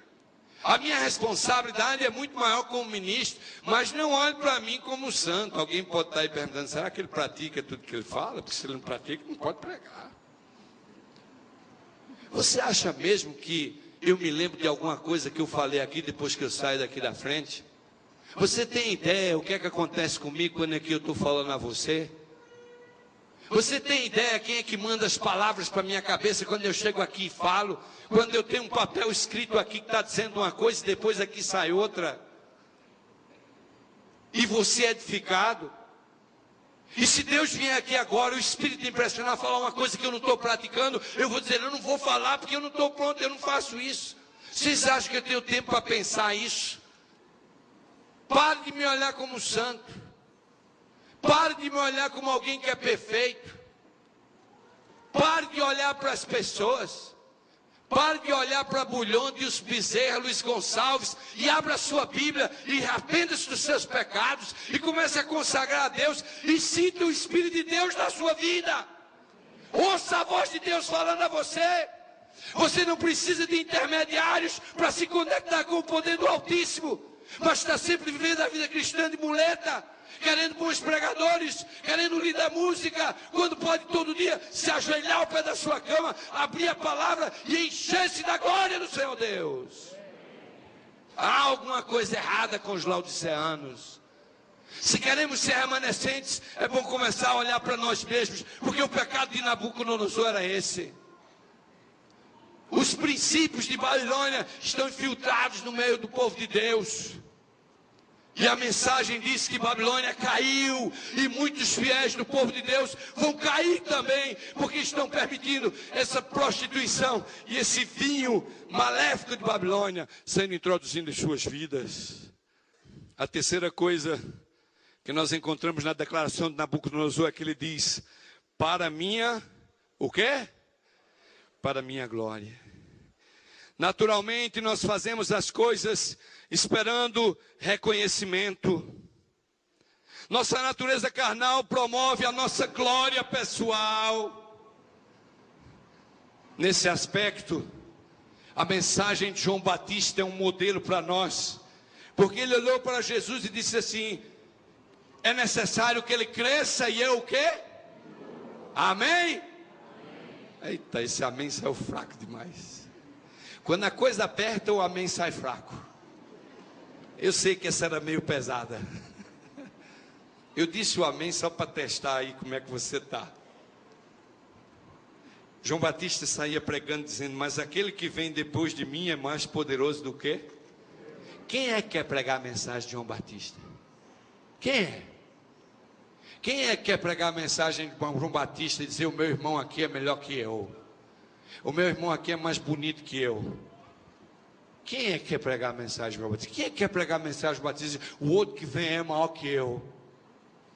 S1: A minha responsabilidade é muito maior como ministro, mas não olhe para mim como santo. Alguém pode estar aí perguntando: será que ele pratica tudo que ele fala? Porque se ele não pratica, não pode pregar. Você acha mesmo que eu me lembro de alguma coisa que eu falei aqui depois que eu saio daqui da frente? Você tem ideia o que é que acontece comigo quando é que eu estou falando a você? Você tem ideia quem é que manda as palavras para a minha cabeça quando eu chego aqui e falo? Quando eu tenho um papel escrito aqui que está dizendo uma coisa e depois aqui sai outra? E você é edificado? E se Deus vier aqui agora, o Espírito me impressionar a falar uma coisa que eu não estou praticando, eu vou dizer: eu não vou falar porque eu não estou pronto, eu não faço isso. Vocês acham que eu tenho tempo para pensar isso? Pare de me olhar como santo. Pare de me olhar como alguém que é perfeito. Pare de olhar para as pessoas. Pare de olhar para Bulhão, Deus Bezerra, Luiz Gonçalves, e abra a sua Bíblia e arrependa-se dos seus pecados e comece a consagrar a Deus e sinta o Espírito de Deus na sua vida. Ouça a voz de Deus falando a você. Você não precisa de intermediários para se conectar com o poder do Altíssimo, mas está sempre vivendo a vida cristã de muleta, querendo bons pregadores, querendo lidar música, quando pode todo dia se ajoelhar ao pé da sua cama, abrir a palavra e encher-se da glória do Senhor Deus. Há alguma coisa errada com os laodiceanos. Se queremos ser remanescentes, é bom começar a olhar para nós mesmos, porque o pecado de Nabucodonosor era esse. Os princípios de Babilônia estão infiltrados no meio do povo de Deus. E a mensagem diz que Babilônia caiu, e muitos fiéis do povo de Deus vão cair também, porque estão permitindo essa prostituição e esse vinho maléfico de Babilônia sendo introduzido em suas vidas. A terceira coisa que nós encontramos na declaração de Nabucodonosor é que ele diz: para minha, o quê? Para minha glória. Naturalmente nós fazemos as coisas esperando reconhecimento. Nossa natureza carnal promove a nossa glória pessoal. Nesse aspecto, a mensagem de João Batista é um modelo para nós, porque ele olhou para Jesus e disse assim: é necessário que ele cresça e eu o quê? Amém? Eita, esse amém saiu fraco demais. Quando a coisa aperta, o amém sai fraco. Eu sei que essa era meio pesada. Eu disse o amém só para testar aí como é que você está. João Batista saía pregando dizendo: mas aquele que vem depois de mim é mais poderoso do que? Quem é que quer pregar a mensagem de João Batista? Quem é? Quem é que quer pregar a mensagem de João Batista e dizer: o meu irmão aqui é melhor que eu? O meu irmão aqui é mais bonito que eu? Quem é que quer pregar a mensagem para o batismo? Quem é que quer pregar a mensagem para o batismo? O outro que vem é maior que eu.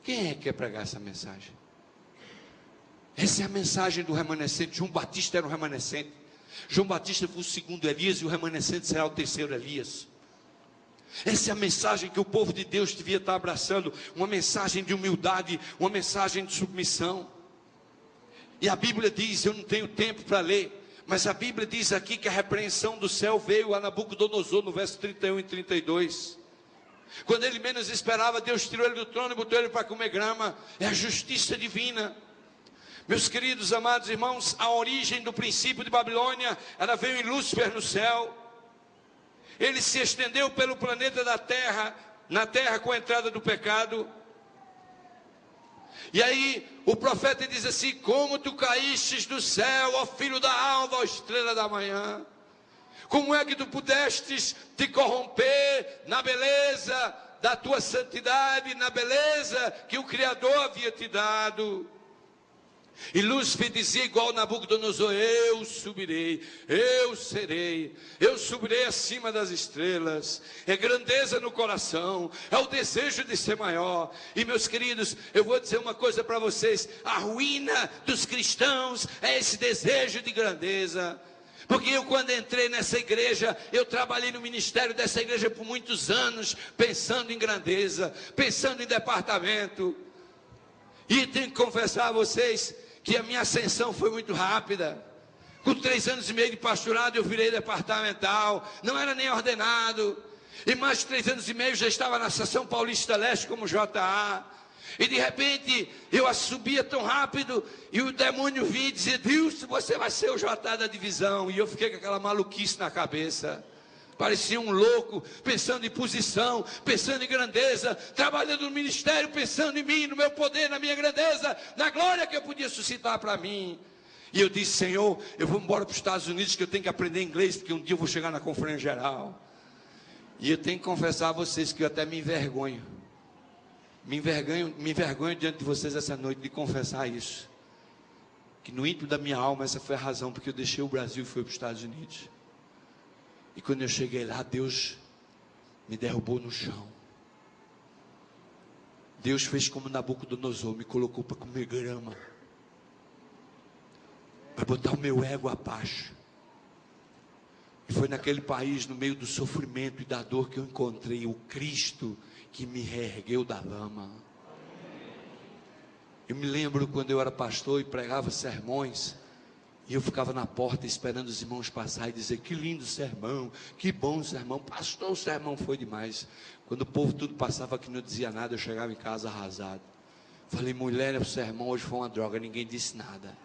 S1: Quem é que quer pregar essa mensagem? Essa é a mensagem do remanescente. João Batista era um remanescente. João Batista foi o segundo Elias e o remanescente será o terceiro Elias. Essa é a mensagem que o povo de Deus devia estar abraçando. Uma mensagem de humildade, uma mensagem de submissão. E a Bíblia diz, eu não tenho tempo para ler, mas a Bíblia diz aqui que a repreensão do céu veio a Nabucodonosor, no verso 31 e 32. Quando ele menos esperava, Deus tirou ele do trono e botou ele para comer grama. É a justiça divina. Meus queridos, amados irmãos, a origem do princípio de Babilônia, ela veio em Lúcifer no céu. Ele se estendeu pelo planeta da Terra, na Terra com a entrada do pecado. E aí o profeta diz assim: como tu caístes do céu, ó filho da alva, ó estrela da manhã. Como é que tu pudestes te corromper na beleza da tua santidade, na beleza que o Criador havia te dado? E Lúcifer dizia igual Nabucodonosor: eu subirei, eu serei, eu subirei acima das estrelas. É grandeza no coração, é o desejo de ser maior. E meus queridos, eu vou dizer uma coisa para vocês: a ruína dos cristãos é esse desejo de grandeza. Porque eu, quando entrei nessa igreja, eu trabalhei no ministério dessa igreja por muitos anos, pensando em grandeza, pensando em departamento. E tenho que confessar a vocês que a minha ascensão foi muito rápida. Com 3 anos e meio de pastorado, eu virei departamental, não era nem ordenado. E mais de 3 anos e meio já estava na Seção Paulista Leste como JA. E de repente eu subia tão rápido, e o demônio vinha e dizia: Deus, você vai ser o JA da divisão. E eu fiquei com aquela maluquice na cabeça. Parecia um louco, pensando em posição, pensando em grandeza, trabalhando no ministério, pensando em mim, no meu poder, na minha grandeza, na glória que eu podia suscitar para mim. E eu disse: Senhor, eu vou embora para os Estados Unidos, que eu tenho que aprender inglês, porque um dia eu vou chegar na conferência geral. E eu tenho que confessar a vocês que eu até me envergonho. Me envergonho diante de vocês essa noite de confessar isso. Que no íntimo da minha alma essa foi a razão porque eu deixei o Brasil e fui para os Estados Unidos. E quando eu cheguei lá, Deus me derrubou no chão. Deus fez como Nabucodonosor, me colocou para comer grama, para botar o meu ego abaixo. E foi naquele país, no meio do sofrimento e da dor, que eu encontrei o Cristo que me reergueu da lama. Eu me lembro quando eu era pastor e pregava sermões, e eu ficava na porta esperando os irmãos passar e dizer: que lindo sermão, que bom sermão. Pastor, o sermão foi demais. Quando o povo tudo passava que não dizia nada, eu chegava em casa arrasado. Falei: mulher, o sermão hoje foi uma droga, ninguém disse nada.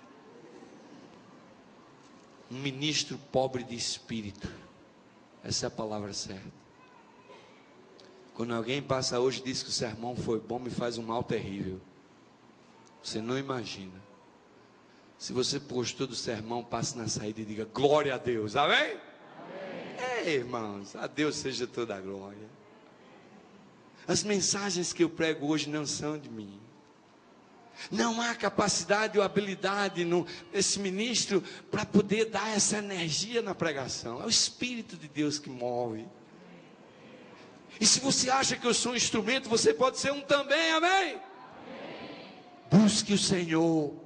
S1: Um ministro pobre de espírito, essa é a palavra certa. Quando alguém passa hoje e diz que o sermão foi bom, me faz um mal terrível. Você não imagina. Se você gostou do sermão, passe na saída e diga: glória a Deus, amém? Amém. É, irmãos, a Deus seja toda a glória. As mensagens que eu prego hoje não são de mim. Não há capacidade ou habilidade nesse ministro para poder dar essa energia na pregação. É o Espírito de Deus que move. E se você acha que eu sou um instrumento, você pode ser um também, amém? Amém. Busque o Senhor.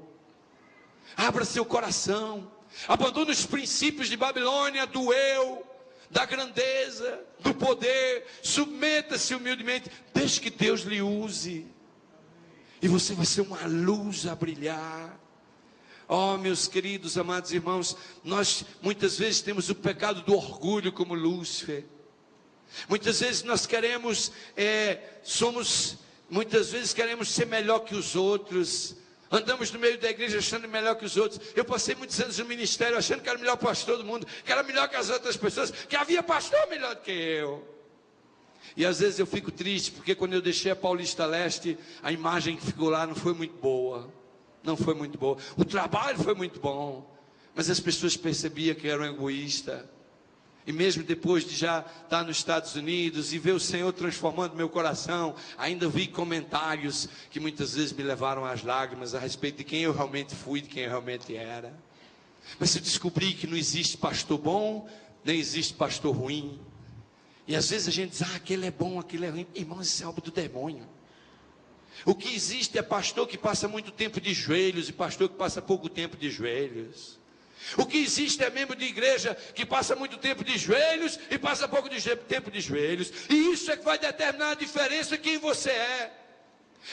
S1: Abra seu coração. Abandone os princípios de Babilônia, do eu, da grandeza, do poder. Submeta-se humildemente. Deixe que Deus lhe use. E você vai ser uma luz a brilhar. Oh, meus queridos, amados irmãos, nós muitas vezes temos o pecado do orgulho como Lúcifer. Muitas vezes nós queremos, muitas vezes queremos ser melhor que os outros. Andamos no meio da igreja achando melhor que os outros. Eu passei muitos anos no ministério achando que era o melhor pastor do mundo, que era melhor que as outras pessoas, que havia pastor melhor do que eu. E às vezes eu fico triste, porque quando eu deixei a Paulista Leste, a imagem que ficou lá não foi muito boa. Não foi muito boa. O trabalho foi muito bom, mas as pessoas percebiam que eu era um egoísta. E mesmo depois de já estar nos Estados Unidos e ver o Senhor transformando meu coração, ainda vi comentários que muitas vezes me levaram às lágrimas a respeito de quem eu realmente fui, de quem eu realmente era. Mas eu descobri que não existe pastor bom, nem existe pastor ruim. E às vezes a gente diz, aquele é bom, aquele é ruim. Irmãos, isso é algo do demônio. O que existe é pastor que passa muito tempo de joelhos e pastor que passa pouco tempo de joelhos. O que existe é membro de igreja que passa muito tempo de joelhos e passa pouco tempo de joelhos. E isso é que vai determinar a diferença de quem você é.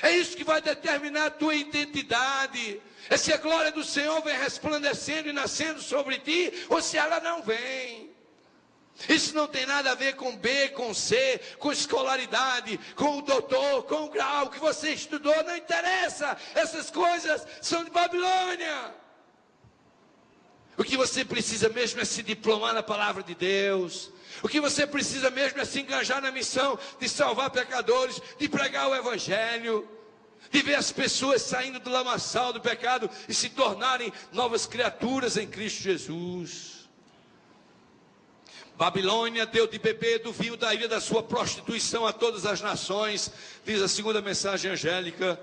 S1: É isso que vai determinar a tua identidade. É se a glória do Senhor vem resplandecendo e nascendo sobre ti, ou se ela não vem. Isso não tem nada a ver com B, com C, com escolaridade, com o doutor, com o grau que você estudou, não interessa. Essas coisas são de Babilônia. O que você precisa mesmo é se diplomar na palavra de Deus. O que você precisa mesmo é se engajar na missão de salvar pecadores, de pregar o evangelho, de ver as pessoas saindo do lamaçal do pecado e se tornarem novas criaturas em Cristo Jesus. Babilônia deu de beber do vinho da ira da sua prostituição a todas as nações, diz a segunda mensagem angélica.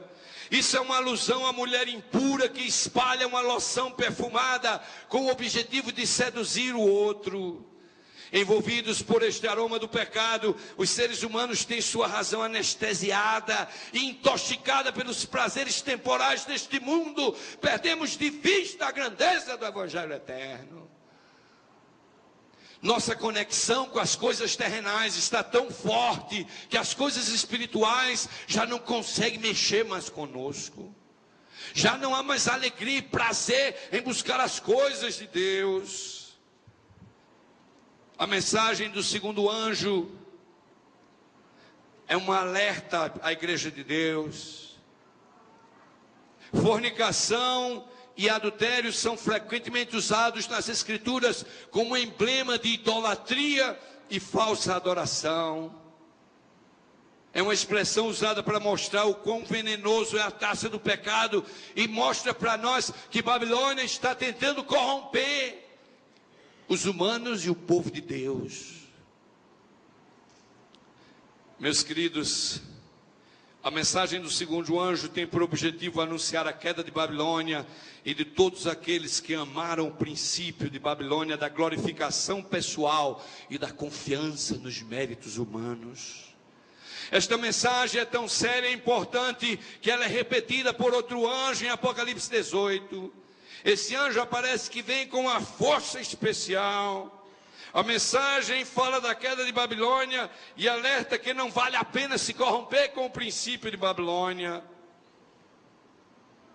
S1: Isso é uma alusão à mulher impura que espalha uma loção perfumada com o objetivo de seduzir o outro. Envolvidos por este aroma do pecado, os seres humanos têm sua razão anestesiada e intoxicada pelos prazeres temporais deste mundo. Perdemos de vista a grandeza do Evangelho eterno. Nossa conexão com as coisas terrenais está tão forte que as coisas espirituais já não conseguem mexer mais conosco. Já não há mais alegria e prazer em buscar as coisas de Deus. A mensagem do segundo anjo é um alerta à igreja de Deus. Fornicação e adultério são frequentemente usados nas escrituras como emblema de idolatria e falsa adoração. É uma expressão usada para mostrar o quão venenoso é a taça do pecado e mostra para nós que Babilônia está tentando corromper os humanos e o povo de Deus. Meus queridos, a mensagem do segundo anjo tem por objetivo anunciar a queda de Babilônia e de todos aqueles que amaram o princípio de Babilônia, da glorificação pessoal e da confiança nos méritos humanos. Esta mensagem é tão séria e importante que ela é repetida por outro anjo em Apocalipse 18. Esse anjo aparece que vem com uma força especial. A mensagem fala da queda de Babilônia e alerta que não vale a pena se corromper com o princípio de Babilônia.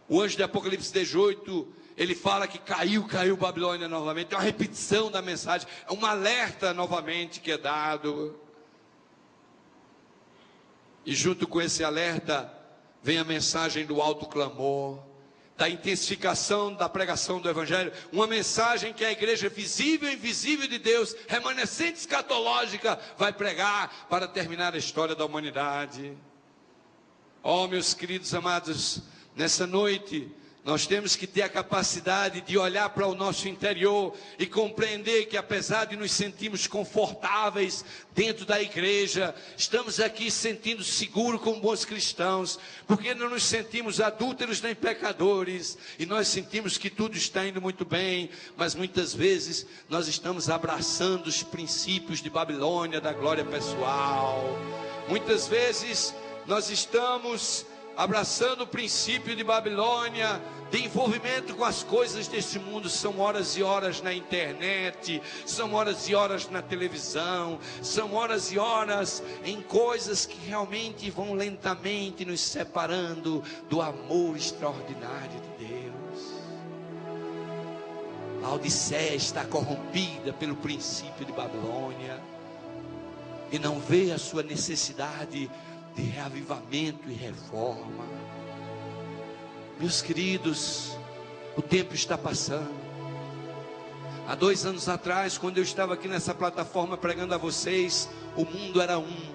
S1: O anjo de Apocalipse 18, ele fala que caiu Babilônia novamente. É uma repetição da mensagem, é um alerta novamente que é dado. E junto com esse alerta, vem a mensagem do alto clamor, da intensificação da pregação do Evangelho, uma mensagem que a igreja visível e invisível de Deus, remanescente escatológica, vai pregar para terminar a história da humanidade. Oh, meus queridos amados, nessa noite, nós temos que ter a capacidade de olhar para o nosso interior e compreender que apesar de nos sentirmos confortáveis dentro da igreja, estamos aqui sentindo seguros como bons cristãos, porque não nos sentimos adúlteros nem pecadores, e nós sentimos que tudo está indo muito bem, mas muitas vezes nós estamos abraçando os princípios de Babilônia, da glória pessoal. Muitas vezes nós estamos abraçando o princípio de Babilônia, de envolvimento com as coisas deste mundo. São horas e horas na internet, são horas e horas na televisão, são horas e horas em coisas que realmente vão lentamente nos separando do amor extraordinário de Deus. A Odisseia está corrompida pelo princípio de Babilônia e não vê a sua necessidade de reavivamento e reforma. Meus queridos, o tempo está passando. Há 2 anos atrás, quando eu estava aqui nessa plataforma pregando a vocês, o mundo era um.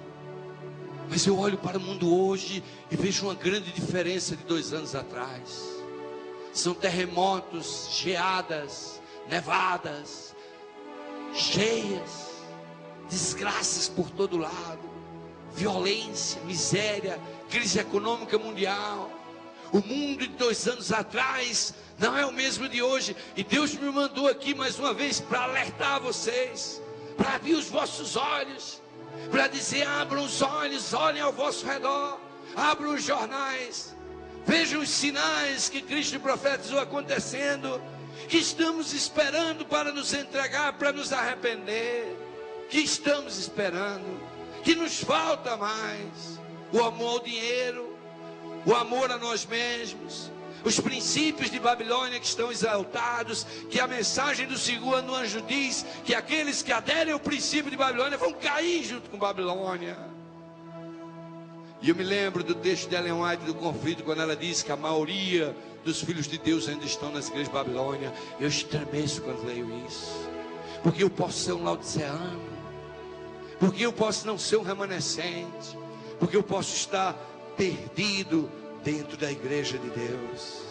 S1: Mas eu olho para o mundo hoje e vejo uma grande diferença de 2 anos atrás. São terremotos, geadas, nevadas, cheias, desgraças por todo lado, violência, miséria, crise econômica mundial. O mundo de 2 anos atrás não é o mesmo de hoje. E Deus me mandou aqui mais uma vez para alertar vocês, para abrir os vossos olhos, para dizer: abram os olhos, olhem ao vosso redor, abram os jornais, vejam os sinais que Cristo profetizou acontecendo, que estamos esperando para nos entregar, para nos arrepender, que estamos esperando, que nos falta mais: o amor ao dinheiro, o amor a nós mesmos, os princípios de Babilônia que estão exaltados, que a mensagem do segundo anjo diz que aqueles que aderem ao princípio de Babilônia vão cair junto com Babilônia. E eu me lembro do texto de Ellen White, do conflito, quando ela diz que a maioria dos filhos de Deus ainda estão nas igrejas de Babilônia. Eu estremeço quando leio isso, porque eu posso ser um laodiceano, porque eu posso não ser um remanescente, porque eu posso estar perdido dentro da igreja de Deus.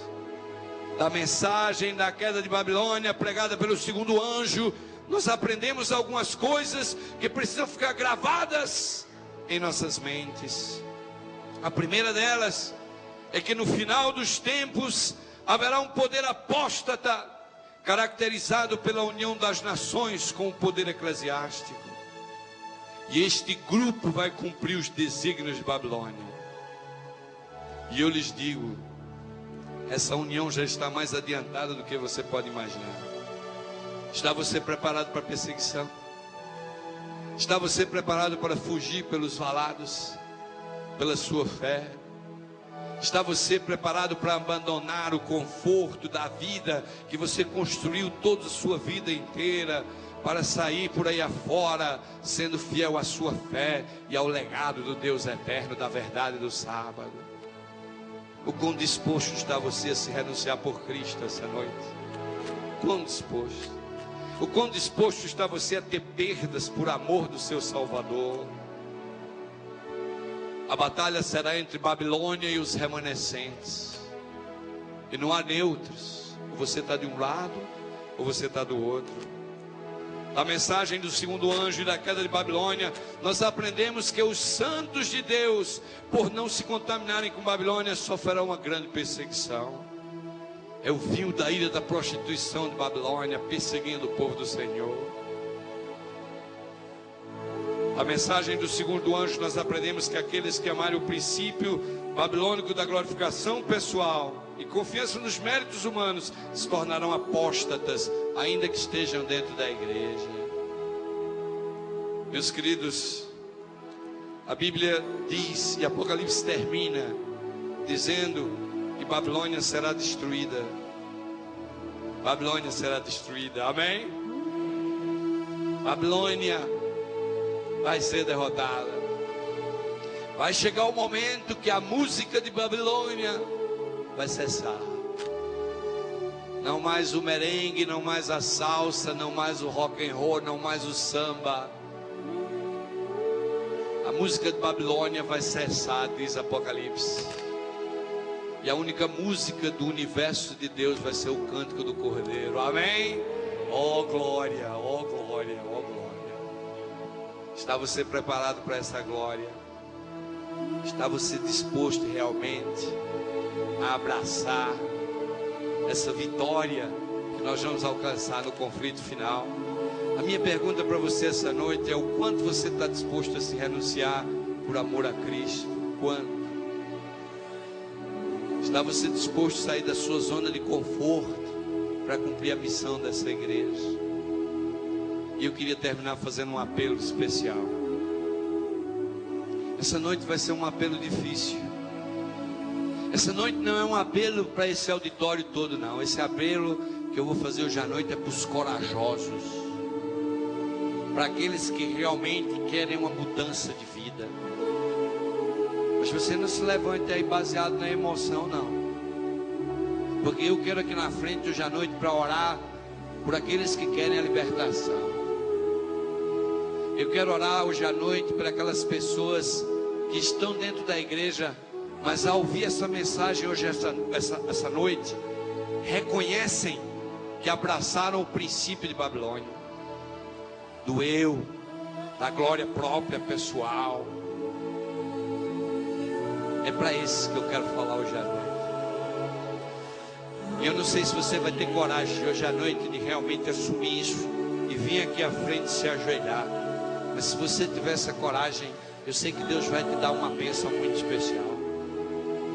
S1: Da mensagem da queda de Babilônia pregada pelo segundo anjo, nós aprendemos algumas coisas que precisam ficar gravadas em nossas mentes. A primeira delas é que no final dos tempos haverá um poder apóstata, caracterizado pela união das nações com o poder eclesiástico. E este grupo vai cumprir os desígnios de Babilônia. E eu lhes digo, essa união já está mais adiantada do que você pode imaginar. Está você preparado para a perseguição? Está você preparado para fugir pelos valados, pela sua fé? Está você preparado para abandonar o conforto da vida que você construiu toda a sua vida inteira, para sair por aí afora, sendo fiel à sua fé e ao legado do Deus eterno, da verdade do sábado? O quão disposto está você a se renunciar por Cristo essa noite? Quão disposto? O quão disposto está você a ter perdas por amor do seu Salvador? A batalha será entre Babilônia e os remanescentes, e não há neutros. Ou você está de um lado, ou você está do outro. Da mensagem do segundo anjo e da queda de Babilônia, nós aprendemos que os santos de Deus, por não se contaminarem com Babilônia, sofrerão uma grande perseguição. É o vinho da ira da prostituição de Babilônia perseguindo o povo do Senhor. A mensagem do segundo anjo, nós aprendemos que aqueles que amarem o princípio babilônico da glorificação pessoal e confiança nos méritos humanos se tornarão apóstatas, ainda que estejam dentro da igreja. Meus queridos, a Bíblia diz, e Apocalipse termina dizendo que Babilônia será destruída. Babilônia será destruída, amém? Babilônia vai ser derrotada. Vai chegar o momento que a música de Babilônia vai cessar. Não mais o merengue, não mais a salsa, não mais o rock and roll, não mais o samba. A música de Babilônia vai cessar, diz Apocalipse. E a única música do universo de Deus vai ser o cântico do Cordeiro. Amém? Oh glória, oh glória, oh glória. Está você preparado para essa glória? Está você disposto realmente a abraçar essa vitória que nós vamos alcançar no conflito final? A minha pergunta para você essa noite é: o quanto você está disposto a se renunciar por amor a Cristo? Quanto? Está você disposto a sair da sua zona de conforto para cumprir a missão dessa igreja? E eu queria terminar fazendo um apelo especial. Essa noite vai ser um apelo difícil. Essa noite não é um apelo para esse auditório todo, não. Esse apelo que eu vou fazer hoje à noite é para os corajosos, para aqueles que realmente querem uma mudança de vida. Mas você não se levante aí baseado na emoção, não, porque eu quero aqui na frente hoje à noite para orar por aqueles que querem a libertação. Eu quero orar hoje à noite para aquelas pessoas que estão dentro da igreja, mas ao ouvir essa mensagem hoje, essa noite, reconhecem que abraçaram o princípio de Babilônia, do eu, da glória própria pessoal. É para esses que eu quero falar hoje à noite. Eu não sei se você vai ter coragem hoje à noite de realmente assumir isso e vir aqui à frente se ajoelhar. Mas se você tiver essa coragem, eu sei que Deus vai te dar uma bênção muito especial.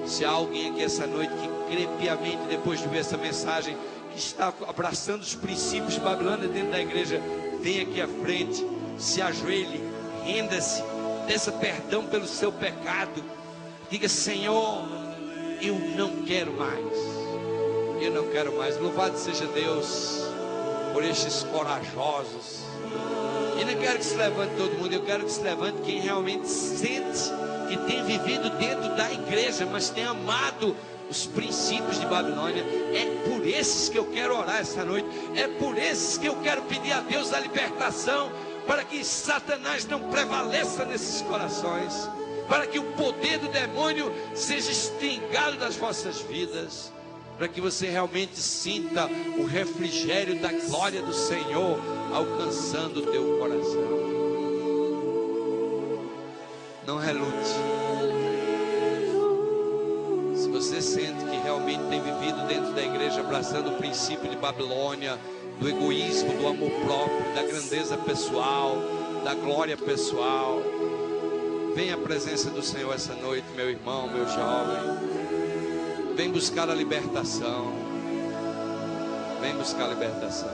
S1: Se há alguém aqui essa noite que crê piamente depois de ver essa mensagem, que está abraçando os princípios de Babilônia dentro da igreja, vem aqui à frente, se ajoelhe, renda-se, peça perdão pelo seu pecado. Diga: Senhor, eu não quero mais. Eu não quero mais. Louvado seja Deus por estes corajosos. E não quero que se levante todo mundo. Eu quero que se levante quem realmente sente que tem vivido dentro da igreja, mas tem amado os princípios de Babilônia. É por esses que eu quero orar essa noite. É por esses que eu quero pedir a Deus a libertação, para que Satanás não prevaleça nesses corações, para que o poder do demônio seja extingado das vossas vidas, para que você realmente sinta o refrigério da glória do Senhor alcançando o teu coração. Não relute. Se você sente que realmente tem vivido dentro da igreja abraçando o princípio de Babilônia, do egoísmo, do amor próprio, da grandeza pessoal, da glória pessoal, vem à presença do Senhor essa noite, meu irmão, meu jovem. Vem buscar a libertação. Vem buscar a libertação.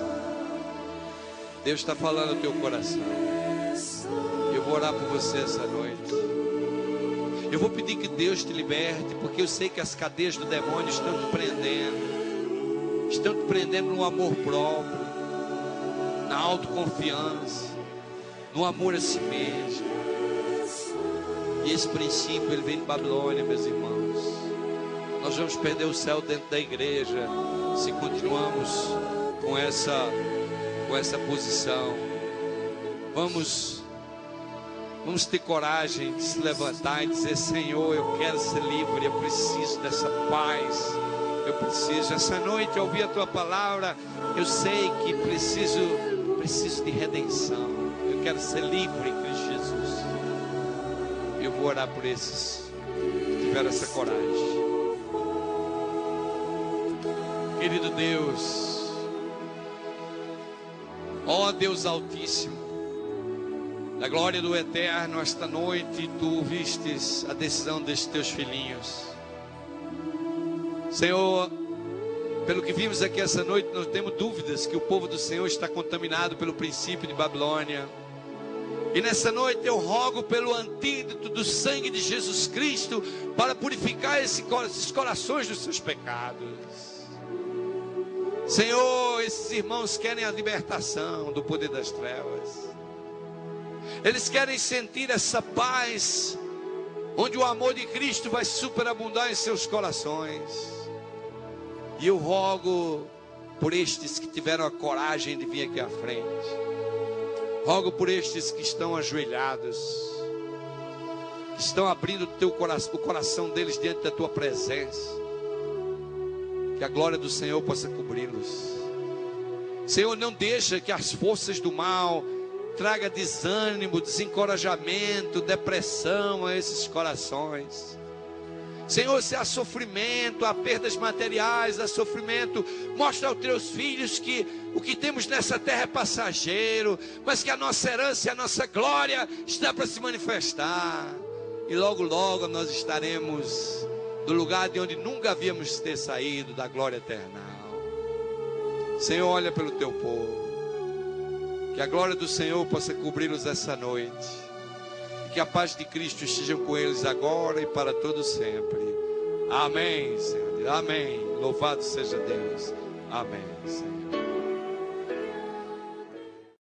S1: Deus está falando no teu coração. Eu vou orar por você essa noite. Eu vou pedir que Deus te liberte, porque eu sei que as cadeias do demônio estão te prendendo. Estão te prendendo no amor próprio, na autoconfiança, no amor a si mesmo. E esse princípio, ele vem de Babilônia, meus irmãos. Nós vamos perder o céu dentro da igreja se continuamos com essa posição. Vamos ter coragem de se levantar e dizer: Senhor, eu quero ser livre, eu preciso dessa paz, eu preciso. Essa noite eu ouvi a tua palavra, eu sei que preciso de redenção, eu quero ser livre em Cristo Jesus. Eu vou orar por esses que tiveram essa coragem. Querido Deus, ó Deus Altíssimo, da glória do Eterno, esta noite tu vistes a decisão destes teus filhinhos. Senhor, pelo que vimos aqui essa noite, não temos dúvidas que o povo do Senhor está contaminado pelo princípio de Babilônia. E nessa noite eu rogo pelo antídoto do sangue de Jesus Cristo para purificar esses corações dos seus pecados. Senhor, esses irmãos querem a libertação do poder das trevas. Eles querem sentir essa paz, onde o amor de Cristo vai superabundar em seus corações. E eu rogo por estes que tiveram a coragem de vir aqui à frente. Rogo por estes que estão ajoelhados, que estão abrindo o coração deles diante da tua presença. Que a glória do Senhor possa cobri-los. Senhor, não deixa que as forças do mal traga desânimo, desencorajamento, depressão a esses corações. Senhor, se há sofrimento, há perdas materiais, há sofrimento, mostra aos teus filhos que o que temos nessa terra é passageiro, mas que a nossa herança e a nossa glória está para se manifestar. E logo, logo nós estaremos do lugar de onde nunca havíamos ter saído, da glória eterna. Senhor, olha pelo teu povo. Que a glória do Senhor possa cobri-los essa noite. E que a paz de Cristo esteja com eles agora e para todo sempre. Amém, Senhor. Amém. Louvado seja Deus. Amém, Senhor.